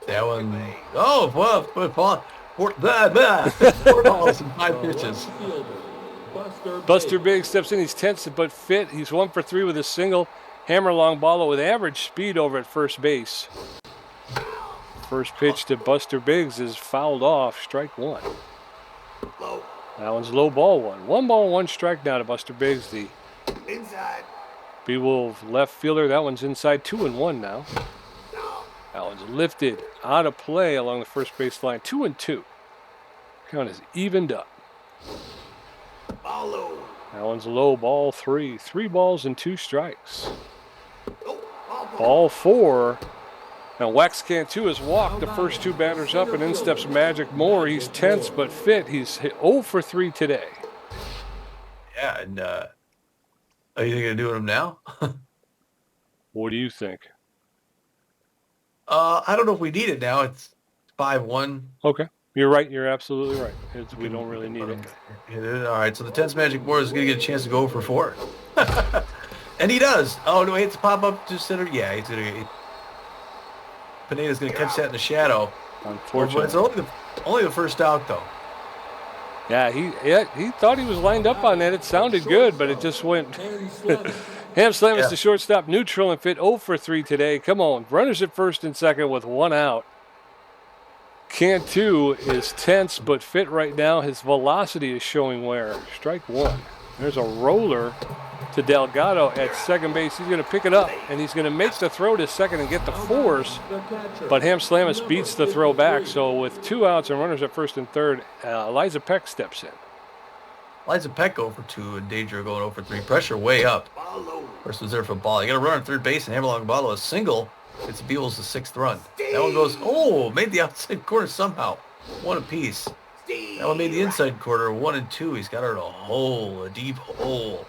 That one. Oh, well, football. 4 balls and 5 pitches. Buster Biggs steps in. He's tense but fit. He's 1 for 3 with a single. Hammer Longballo with average speed over at first base. First pitch to Buster Biggs is fouled off. Strike 1. That one's low, ball 1. 1 ball, 1 strike now to Buster Biggs, the Inside. Beewolf left fielder. That one's inside, 2-1 now. That one's lifted out of play along the first base line. 2-2. Count is evened up. Ball low. That one's low, ball 3. 3 balls and 2 strikes. Oh, Ball 4. Now Waxcan 2 has walked the first 2 batters up, and in steps Magic Moore. He's tense but fit. He's hit 0 for 3 today. Yeah, and are you thinking of doing them now? What do you think? I don't know if we need it now. It's 5-1. Okay. You're right. You're absolutely right. We don't really need it. All right, so the 10th Magic Moore is going to get a chance to go for 4. And he does. Oh, no, he hits a pop-up to center. Yeah, he's going to... Pineda's going to catch that in the shadow. Unfortunately. It's only the first out, though. Yeah, he thought he was lined up on that. It sounded good, but it just went... Ham Slam is the shortstop, neutral and fit 0 for 3 today. Come on. Runners at first and second with 1 out. Cantu is tense but fit right now. His velocity is showing wear. Strike 1. There's a roller to Delgado at second base. He's going to pick it up, and he's going to make the throw to second and get the force. But Hamslamus beats the throw back. So with 2 outs and runners at first and third, Eliza Peck steps in. Eliza Peck over 2 in danger of going over 3. Pressure way up. First was there for a ball. You got to run on third base and hammer along Bottle a single. It's Beewolves the 6th run. That one goes, made the outside corner somehow. 1 apiece. That one made the inside corner 1 and 2. He's got her in a hole, a deep hole.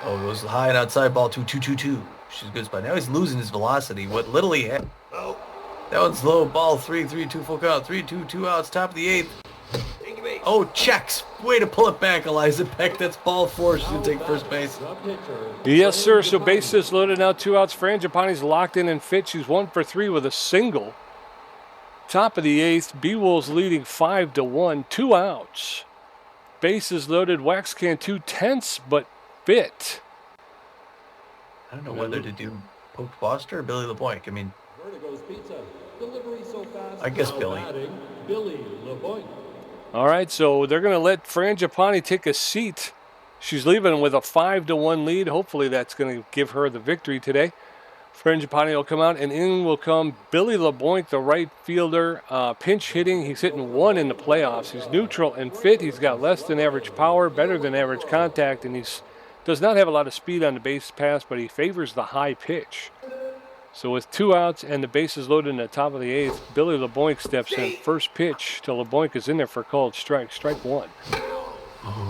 Oh, it goes high and outside ball 2-2-2-2. She's a good spot. Now he's losing his velocity. What little he had. That one's low. Ball 3-3-2 full count. 3-2, 2 outs. Top of the 8th. Oh, checks. Way to pull it back, Eliza Peck. That's ball 4. She's going to take first base. Yes, sir. So bases loaded now. 2 outs. Frangipani's locked in and fit. She's 1 for 3 with a single. Top of the 8th. Beewolves leading 5-1. 2 outs. Bases loaded. Wax can 2/10, but fit. I don't know whether to do Poke Foster or Billy LeBoink. I mean, I guess Billy. All right, so they're going to let Frangipani take a seat. She's leaving with a 5-1 lead. Hopefully that's going to give her the victory today. Frangipani will come out, and in will come Billy LeBoink, the right fielder, pinch hitting. He's hitting 1 in the playoffs. He's neutral and fit. He's got less than average power, better than average contact, and he's does not have a lot of speed on the base pass, but he favors the high pitch. So with 2 outs and the bases loaded in the top of the 8th, Billy LeBoink steps in. First pitch to LeBoink is in there for a called strike. Strike 1.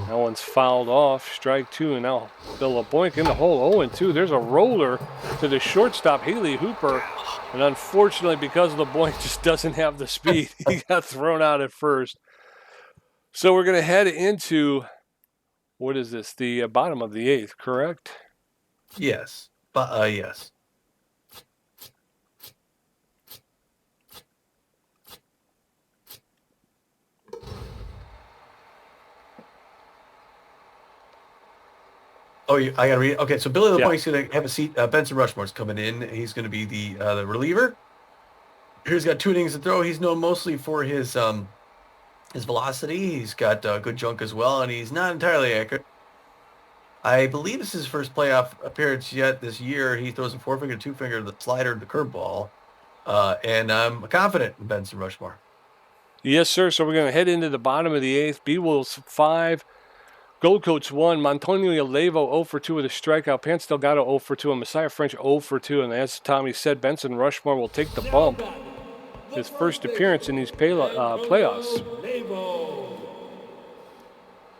That one's fouled off. Strike 2, and now Bill LeBoink in the hole. 0-2. There's a roller to the shortstop, Haley Hooper. And unfortunately, because LeBoink just doesn't have the speed, he got thrown out at first. So we're going to head into, what is this, the bottom of the 8th, correct? Yes. Yes. Oh, I got to read it. Okay, so Billy LeBoink's going to have a seat. Benson Rushmore's coming in. He's going to be the reliever. He's got 2 innings to throw. He's known mostly for his velocity. He's got good junk as well, and he's not entirely accurate. I believe this is his first playoff appearance yet this year. He throws a 4-finger, 2-finger, the slider, the curveball, and I'm confident in Benson Rushmore. Yes, sir. So we're going to head into the bottom of the 8th. Beewolves 5. Gold Coats 1, Montonio Levo 0 for 2 with a strikeout, Pants Delgado 0 for 2, and Messiah French 0 for 2. And as Tommy said, Benson Rushmore will take the bump. His first appearance in these playoffs.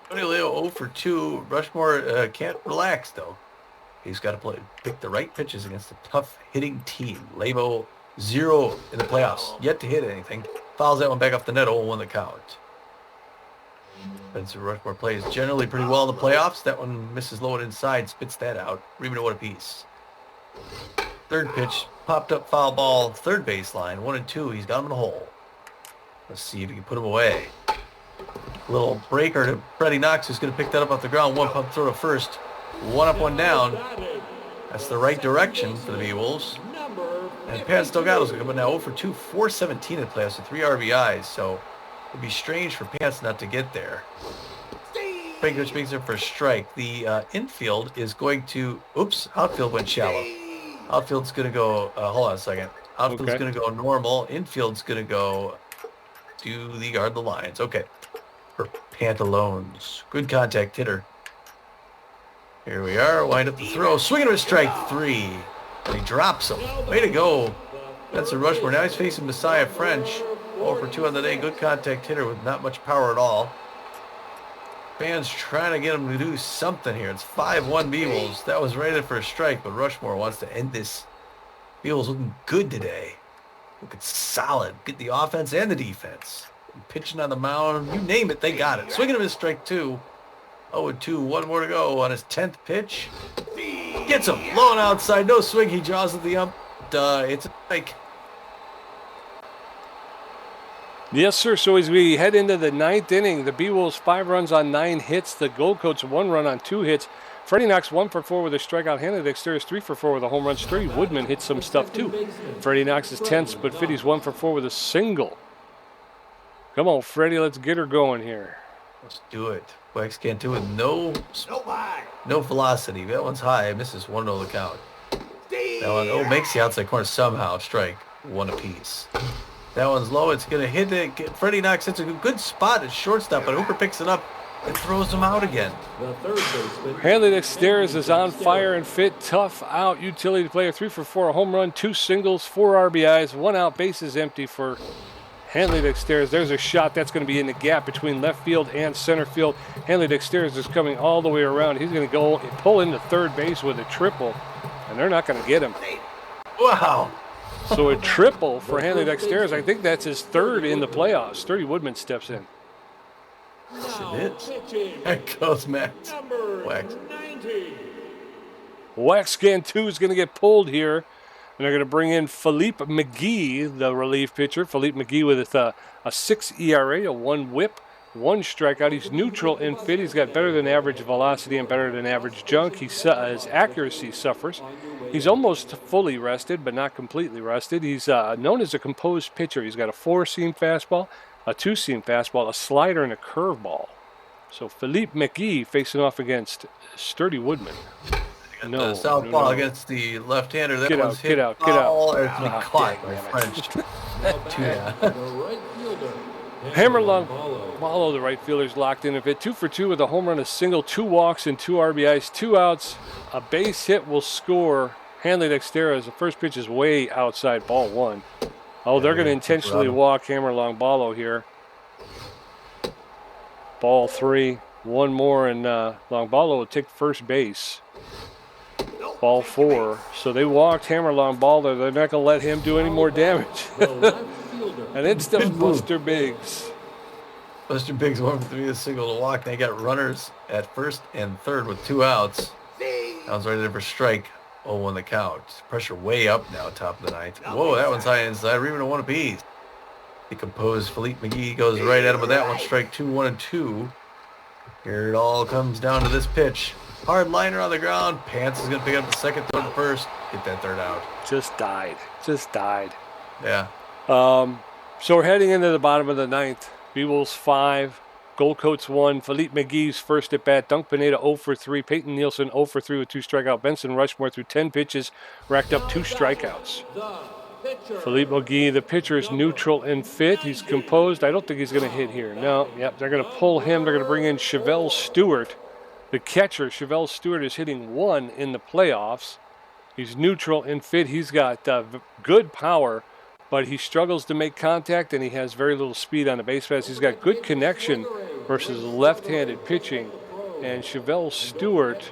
Montonio Levo 0 for 2. Rushmore can't relax, though. He's got to pick the right pitches against a tough hitting team. Levo 0 in the playoffs, yet to hit anything. Fouls that one back off the net, 0-1 the count. Benson Rushmore plays generally pretty well in the playoffs. That one misses low and inside, spits that out. Rebound 1 apiece. Third pitch, popped up foul ball, third baseline, 1-2. He's got him in the hole. Let's see if he can put him away. Little breaker to Freddie Knox, who's going to pick that up off the ground. 1 pump throw to first. 1 up, 1 down. That's the right direction for the Beewolves. And Pants Delgado's going to come now 0 for 2, 417 in the playoffs with 3 RBIs. So it'd be strange for Pants not to get there. Frank makes it for a strike. The infield is going to, outfield went shallow. Outfield's going to go, hold on a second. Outfield's going to go normal. Infield's going to go to the guard the lines. Okay. For Pantalones. Good contact hitter. Here we are. Wind up the throw. Swinging to strike 3. And he drops him. Way to go. That's a Rushmore. Now he's facing Messiah French. 0 for 2 on the day. Good contact hitter with not much power at all. Fans trying to get him to do something here. It's 5-1 Beewolves. That was rated for a strike, but Rushmore wants to end this. Beewolves looking good today. Looking solid. Get the offense and the defense. Pitching on the mound. You name it, they got it. Swinging him in strike 2. 0-2. 1 more to go on his 10th pitch. Gets him. Low and outside. No swing. He jaws at the ump. It's a strike. Yes, sir. So as we head into the 9th inning, the Beewolves 5 runs on 9 hits. The Gold Coats 1 run on 2 hits. Freddie Knox 1 for 4 with a strikeout. Hannah Dexter is 3 for 4 with a home run spree. Woodman hits some stuff too. Freddie Knox is tense, but Fitty's 1 for 4 with a single. Come on, Freddie, let's get her going here. Let's do it. Wax can't do it. No No velocity. That one's high. Misses 1-0 the count. That one, makes the outside corner somehow. Strike. One apiece. That one's low. It's going to hit it. Freddie knocks it. It's a good spot at shortstop, but Hooper picks it up and throws him out again. The third baseman. Hanley Dexteris is on fire and fit. Tough out. Utility player. 3 for 4. A home run. 2 singles. 4 RBIs. 1 out. Bases empty for Hanley Dexteris. There's a shot. That's going to be in the gap between left field and center field. Hanley Dexteris is coming all the way around. He's going to go and pull into third base with a triple, and they're not going to get him. Wow. So a triple for Hanley Dexteris. I think that's his third in the playoffs. Sturdy Woodman steps in. Now It is. pitching. There goes Max. Number Wax. 90. Wax scan 2 is going to get pulled here. And they're going to bring in Philippe McGee, the relief pitcher. Philippe McGee with a 6 ERA, a 1 whip, 1 strikeout. He's neutral and fit. He's got better than average velocity and better than average junk. His accuracy suffers. He's almost fully rested, but not completely rested. He's known as a composed pitcher. He's got a 4-seam fastball, a 2-seam fastball, a slider, and a curveball. So Philippe McGee facing off against Sturdy Woodman. No, The southpaw against the left-hander. That Get one's out, hit get out, get foul, out. or it's been Ah, caught dang, by damn it. French. Yeah. The right fielder. Hammerlong Ballo. Ballo, the right fielder's locked in a bit. 2 for 2 with a home run, a single, 2 walks, and 2 RBIs, 2 outs. A base hit will score. Hanley Dexteris, the first pitch is way outside, ball 1. Oh, they're going to intentionally walk Hammerlong Ballo here. Ball 3, 1 more, and Longballo will take first base. Ball 4. So they walked Hammerlong Ballo. They're not going to let him do any more damage. The left fielder. And it's the Good move. Buster Biggs. Buster Biggs 1 for 3, a single to walk. They got runners at first and third with 2 outs. That one's right there for strike. 0-1 the count. Pressure way up now, top of the ninth. Whoa, that one's high inside. We're even a 1 apiece. The composed Philippe McGee goes right at him with that one. Strike 2, 1 and 2. Here it all comes down to this pitch. Hard liner on the ground. Pants is going to pick up the second, third, and first. Get that third out. Just died. Just died. Yeah. So we're heading into the bottom of the ninth. Beewolves 5, Gold Coats 1, Philippe McGee's first at bat, Dunk Pineda 0 for 3, Peyton Nielsen 0 for 3 with 2 strikeouts, Benson Rushmore through 10 pitches, racked up 2 strikeouts. The pitcher. Philippe McGee, the pitcher, is neutral and fit. He's composed. I don't think he's going to hit here. No, yep, they're going to pull him. They're going to bring in Chevelle Stewart, the catcher. Chevelle Stewart is hitting 1 in the playoffs. He's neutral and fit. He's got good power, but he struggles to make contact, and he has very little speed on the base paths. He's got good connection versus left-handed pitching. And Chevelle Stewart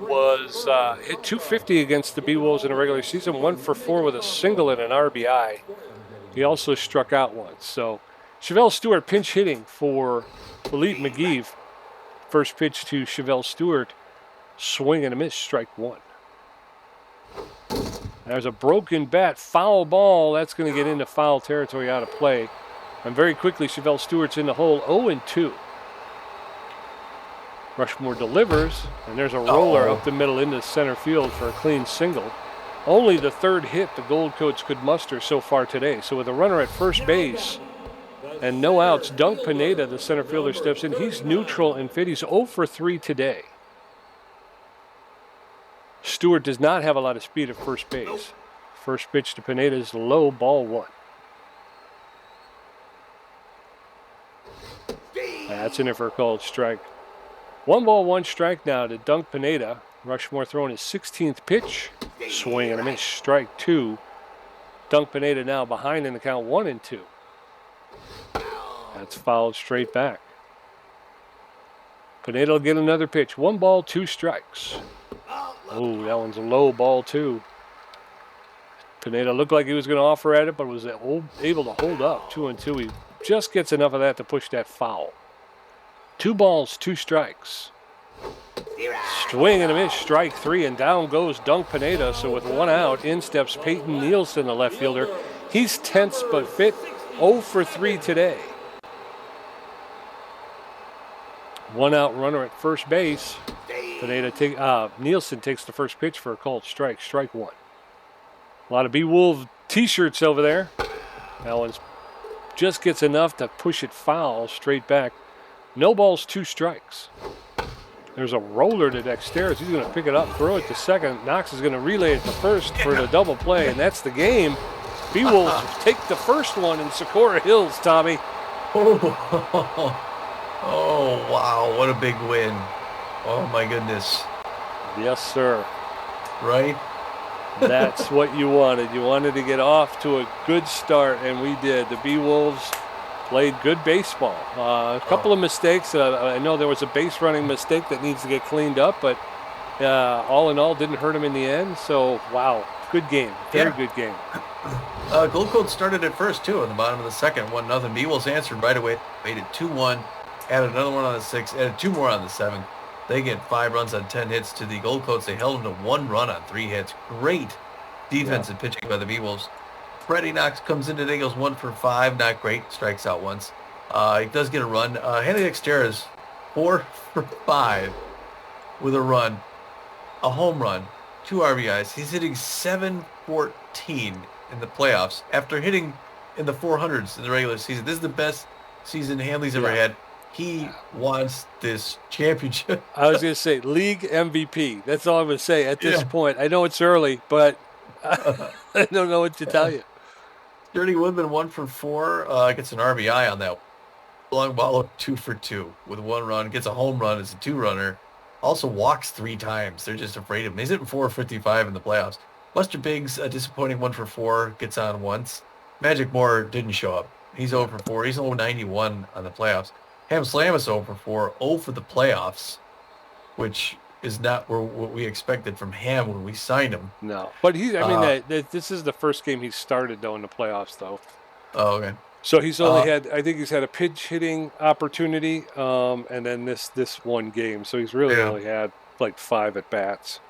was hit 250 against the Beewolves in a regular season, 1 for 4 with a single and an RBI. He also struck out once. So Chevelle Stewart pinch hitting for Philippe McGee. First pitch to Chevelle Stewart, swing and a miss, strike 1. There's a broken bat, foul ball. That's going to get into foul territory, out of play. And very quickly, Chevelle Stewart's in the hole, 0-2. Rushmore delivers, and there's a roller up the middle into center field for a clean single. Only the third hit the Gold Coats could muster so far today. So with a runner at first base and no outs, Dunk Pineda, the center fielder, steps in. He's neutral and fit. He's 0 for 3 today. Stewart does not have a lot of speed at first base. First pitch to Pineda is low, ball 1. That's in there for a called strike. 1 ball, 1 strike now to Dunk Pineda. Rushmore throwing his 16th pitch. Swing and a miss, strike 2. Dunk Pineda now behind in the count, 1-2. That's fouled straight back. Pineda will get another pitch. 1 ball, 2 strikes. Oh, that one's a low, ball 2. Pineda looked like he was going to offer at it, but was able to hold up. 2-2. He just gets enough of that to push that foul. 2 balls, 2 strikes. Swing and a miss, strike 3, and down goes Dunk Pineda. So with 1 out, in steps Peyton Nielsen, the left fielder. He's tense but fit, 0 for 3 today. 1 out runner at first base. Nielsen takes the first pitch for a called strike, strike 1. A lot of Beewolf t-shirts over there. That one just gets enough to push it foul straight back. No balls, 2 strikes. There's a roller to Dexteris. He's going to pick it up, throw it to second. Knox is going to relay it to first for the double play, and that's the game. Beewolves take the first one in Sakura Hills, Tommy. Oh, wow. What a big win. Oh, my goodness. Yes, sir. Right? That's what you wanted. You wanted to get off to a good start, and we did. The Beewolves played good baseball. A couple of mistakes. I know there was a base running mistake that needs to get cleaned up, but all in all, didn't hurt them in the end. So, wow, good game. Very good game. Gold Coast started at first, too, in the bottom of the second, 1-0. Beewolves answered right away, made it 2-1, added another one on the 6th, added 2 more on the 7th. They get 5 runs on 10 hits to the Gold Coast. They held them to 1 run on 3 hits. Great defensive pitching by the Beewolves. Freddie Knox comes in today, goes 1 for 5. Not great. Strikes out once. He does get a run. Henry Dexteris, 4 for 5 with a run, a home run, 2 RBIs. He's hitting .714 in the playoffs after hitting in the 400s in the regular season. This is the best season Hanley's ever had. He wants this championship. I was going to say league MVP. That's all I'm going to say at this point. I know it's early, but I don't know what to tell you. Dirty Woodman 1 for 4. Gets an RBI on that. Long ball 2 for 2 with 1 run. Gets a home run as a 2-runner. Also walks 3 times. They're just afraid of him. He's hitting .455 in the playoffs. Buster Biggs, a disappointing 1 for 4. Gets on once. Magic Moore didn't show up. He's 0 for 4. He's 0-91 on the playoffs. Ham Slam is 0 for 4, 0 for the playoffs, which is not what we expected from Ham when we signed him. No, but this is the first game he started, though, in the playoffs, though. Oh, okay. So he's only I think he's had a pitch hitting opportunity, and then this one game. So he's really only had like 5 at-bats.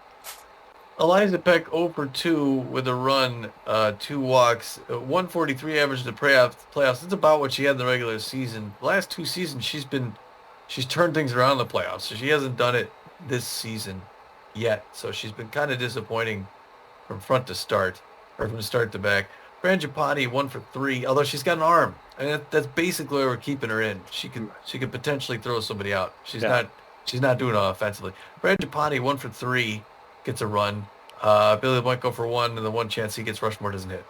Eliza Peck 0 for 2 with a run, 2 walks, 143 average in the playoffs. That's about what she had in the regular season. The last 2 seasons, she's turned things around in the playoffs. So she hasn't done it this season yet. So she's been kind of disappointing from front to start, or from start to back. Frangipani 1 for 3, although she's got an arm. And that's basically where we're keeping her in. She could potentially throw somebody out. She's not doing it offensively. Frangipani 1 for 3. Gets a run. Billy might go for 1, and the one chance he gets Rushmore doesn't hit.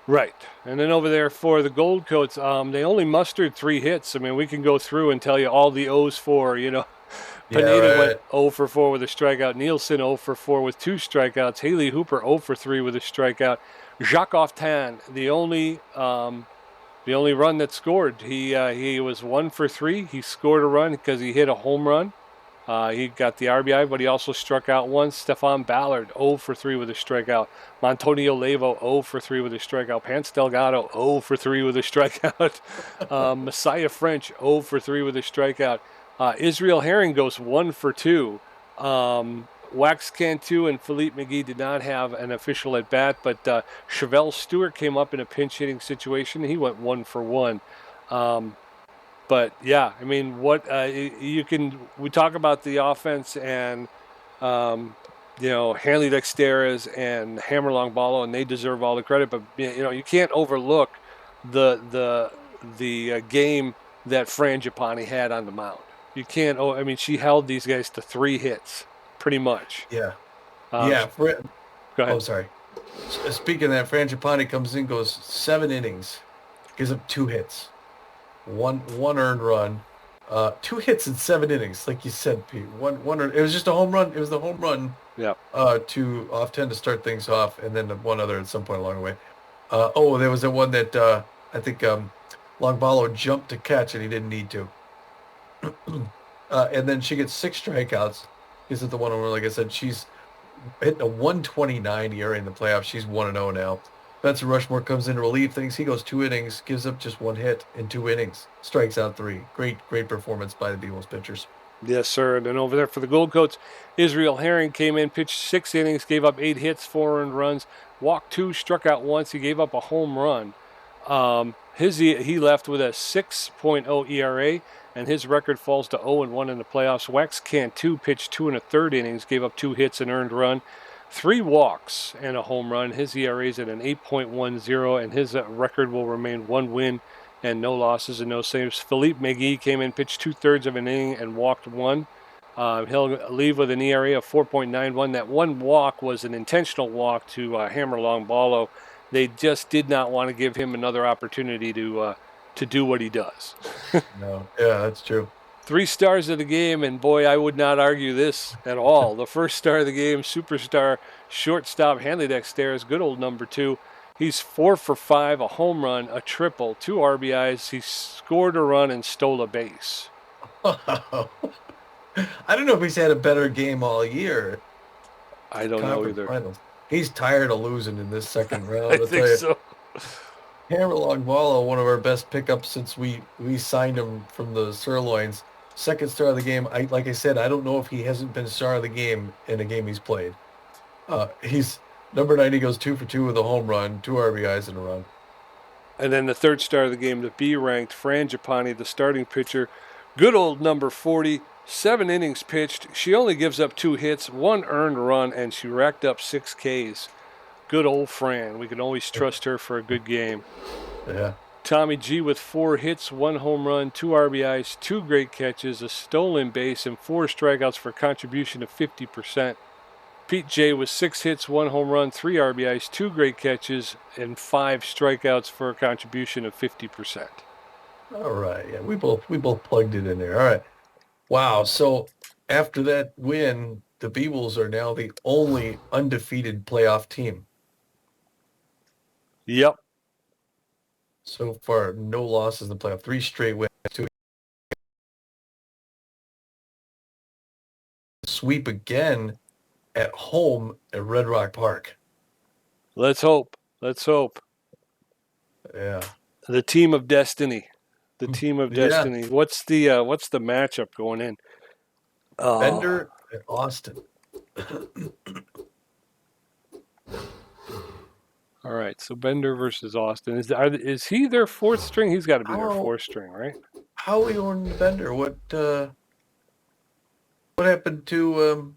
Right. And then over there for the Gold Coats, they only mustered 3 hits. I mean, we can go through and tell you all the O's for, Pineda went 0 for 4 with a strikeout. Nielsen 0 for 4 with 2 strikeouts. Haley Hooper 0 for 3 with a strikeout. Jacques Oftan, the only run that scored. He was 1 for 3. He scored a run because he hit a home run. He got the RBI, but he also struck out once. Stefan Ballard, 0 for 3 with a strikeout. Montonio Levo, 0 for 3 with a strikeout. Pance Delgado, 0 for 3 with a strikeout. Messiah French, 0 for 3 with a strikeout. Israel Herring goes 1 for 2. Wax Cantu and Philippe McGee did not have an official at bat, but Chevelle Stewart came up in a pinch hitting situation. He went 1 for 1. But yeah, I mean, we talk about the offense and, Hanley Dexteris and Hammerlong Ballo, and they deserve all the credit, but you can't overlook the game that Frangipani had on the mound. You can't, she held these guys to 3 hits, pretty much. Yeah. Go ahead. Oh, sorry. Speaking of that, Frangipani comes in, goes 7 innings, gives up 2 hits. One earned run, 2 hits in 7 innings, like you said, Pete. One earned, it was just a home run. It was the home run. Yeah. To Often to start things off, and then one other at some point along the way. There was the one that I think Longballo jumped to catch, and he didn't need to. And then she gets 6 strikeouts. This is the one where, like I said, she's hitting a 129 ERA in the playoffs. She's 1-0 now. Spencer Rushmore comes in to relieve things. He goes 2 innings, gives up just 1 hit in 2 innings, strikes out 3. Great performance by the Beewolves pitchers. Yes, sir. And then over there for the Gold Coats, Israel Herring came in, pitched 6 innings, gave up 8 hits, 4 earned runs, walked 2, struck out once. He gave up a home run. He left with a 6.0 ERA, and his record falls to 0-1 in the playoffs. Wax Cantu pitched 2 1/3 innings, gave up 2 hits and earned run. 3 walks and a home run. His ERA is at an 8.10, and his record will remain 1 win and no losses and no saves. Philippe McGee came in, pitched 2/3 of an inning, and walked one. He'll leave with an ERA of 4.91. That one walk was an intentional walk to Hammer Longballo. They just did not want to give him another opportunity to do what he does. No, yeah, that's true. 3 stars of the game, and boy, I would not argue this at all. The first star of the game, superstar shortstop Hanley Dexter's good old number 2. He's 4 for 5, a home run, a triple, 2 RBIs. He scored a run and stole a base. I don't know if he's had a better game all year. I don't know either. Finals. He's tired of losing in this second round. I think so. Hammer Longballo, one of our best pickups since we signed him from the Sirloins. Second star of the game. Like I said, I don't know if he hasn't been star of the game in a game he's played. He's number 90, goes 2 for 2 with a home run, 2 RBIs and a run. And then the third star of the game, the B-ranked Frangipani, the starting pitcher. Good old number 40, 7 innings pitched. She only gives up 2 hits, 1 earned run, and she racked up 6 Ks. Good old Fran. We can always trust her for a good game. Yeah. Tommy G with 4 hits, 1 home run, 2 RBIs, 2 great catches, a stolen base, and 4 strikeouts for a contribution of 50%. Pete J with 6 hits, 1 home run, 3 RBIs, 2 great catches, and 5 strikeouts for a contribution of 50%. All right. Yeah, we both plugged it in there. All right. Wow. So after that win, the Beewolves are now the only undefeated playoff team. Yep. So far, no losses in the playoff. 3 straight wins. 2 sweep again at home at Red Rock Park. Let's hope. Let's hope. Yeah. The team of destiny. The team of destiny. Yeah. What's the matchup going in? Bender and Austin. All right, so Bender versus Austin. Is he their 4th string? He's got to be their 4th string, right? How are we going to Bender? What happened to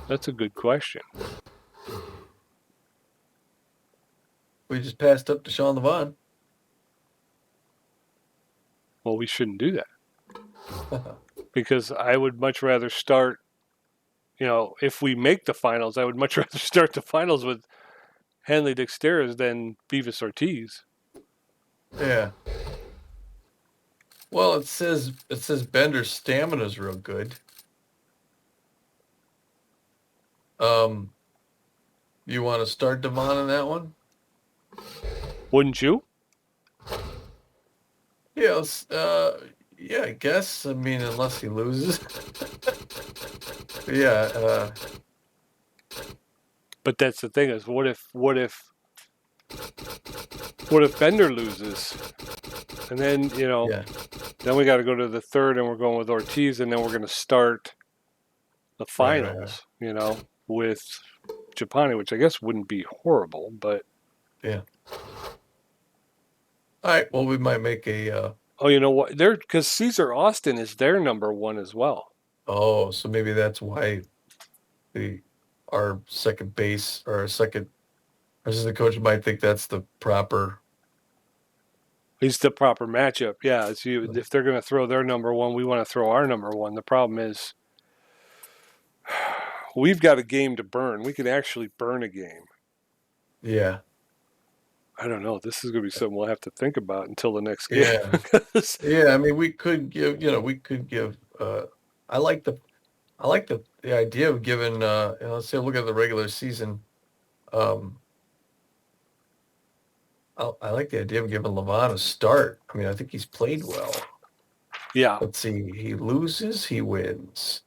That's a good question. we just passed up to Sean Levon. Well, we shouldn't do that. Because I would much rather start, if we make the finals, I would much rather start the finals with Hanley Dexteras than Beavis Ortiz. Yeah. Well, it says Bender's stamina's real good. You want to start Devon in that one? Wouldn't you? Yeah, yeah, I guess. I mean, unless he loses. Yeah. But that's the thing is, what if Bender loses, and then then we got to go to the 3rd, and we're going with Ortiz, and then we're going to start the finals, with Japani, which I guess wouldn't be horrible, but yeah. All right. Well, we might make a. Oh, you know what? Because Caesar Austin is their number 1 as well. Oh, so maybe that's why our second base or our second assistant coach might think that's the proper. He's the proper matchup. Yeah, if they're going to throw their number 1, we want to throw our number 1. The problem is we've got a game to burn. We can actually burn a game. Yeah. I don't know. This is going to be something we'll have to think about until the next game. Yeah. Yeah. I mean, we could give. I like the idea of giving. Let's say look at the regular season. I like the idea of giving Levon a start. I mean, I think he's played well. Yeah. Let's see. He loses, he wins.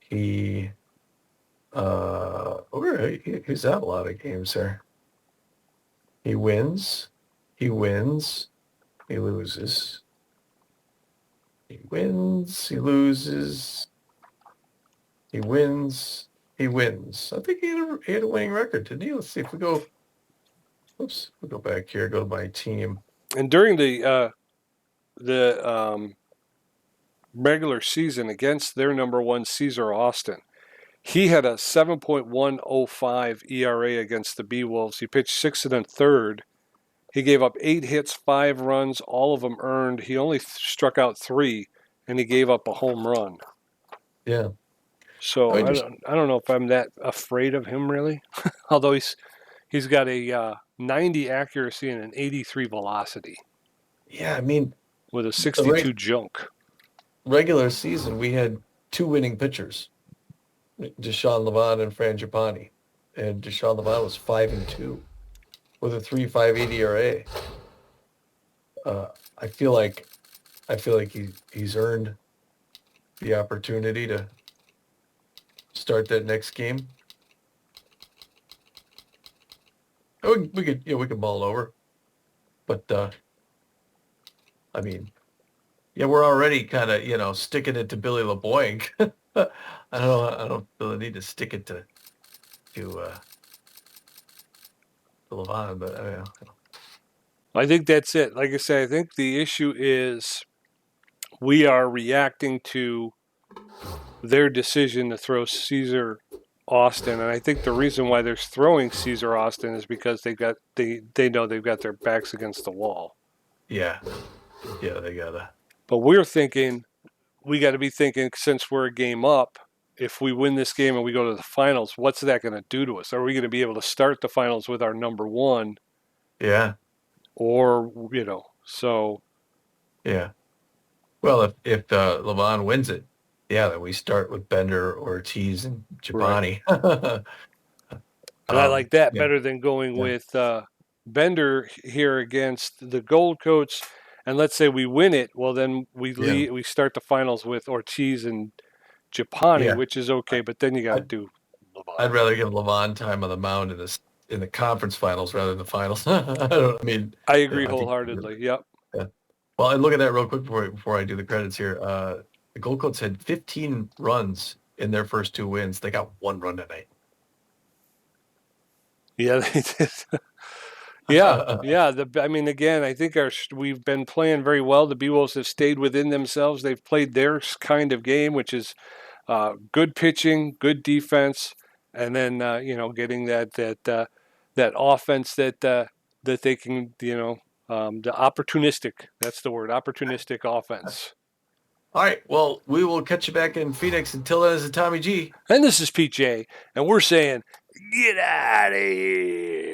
He's out a lot of games there. He wins, he loses. He wins, he loses. He wins, he wins. I think he had a winning record, didn't he? Let's see if we go. Oops, we'll go back here, go to my team. And during the regular season against their number 1, Caesar Austin, he had a 7.105 ERA against the Beewolves. He pitched 6 1/3. He gave up 8 hits, 5 runs, all of them earned. He only struck out 3, and he gave up a home run. Yeah. So I mean, I don't know if I'm that afraid of him really. Although he's got a 90 accuracy and an 83 velocity yeah, I mean, with a the 62 junk. regular season, we had 2 winning pitchers, Deshaun Levant and Fran Giapani. And Deshaun Levant was 5-2 with a 3.58 ERA. I feel like he's earned the opportunity to start that next game. We could mull it over, but I mean, yeah, we're already kind of sticking it to Billy LeBoink. I don't feel the need to stick it to Levant, but I think that's it. Like I say, I think the issue is we are reacting to their decision to throw Caesar Austin, and I think the reason why they're throwing Caesar Austin is because they know they've got their backs against the wall. yeah, they gotta. But we got to be thinking, since we're a game up, if we win this game and we go to the finals, what's that going to do to us? Are we going to be able to start the finals with our number one? Yeah, Or so. yeah. Well, if Levant wins it, yeah, then we start with Bender, Ortiz, and Giovanni. Right. And I like that yeah. better than going with Bender here against the Gold Coats. And let's say we win it, well, then we start the finals with Ortiz and Giapani, which is okay. But then you got to do Levant. I'd rather give Levant time on the mound in the conference finals rather than the finals. I agree wholeheartedly. Yep. Yeah. Well, and look at that real quick before I do the credits here. The Gold Coats had 15 runs in their first 2 wins. They got 1 run tonight. Yeah, they did. Yeah. Again, I think we've been playing very well. The Beewolves have stayed within themselves. They've played their kind of game, which is good pitching, good defense, and then getting that offense that they can the opportunistic. That's the word, opportunistic offense. All right. Well, we will catch you back in Phoenix. Until then, this is Tommy G. And this is Pete J. And we're saying, get out of here.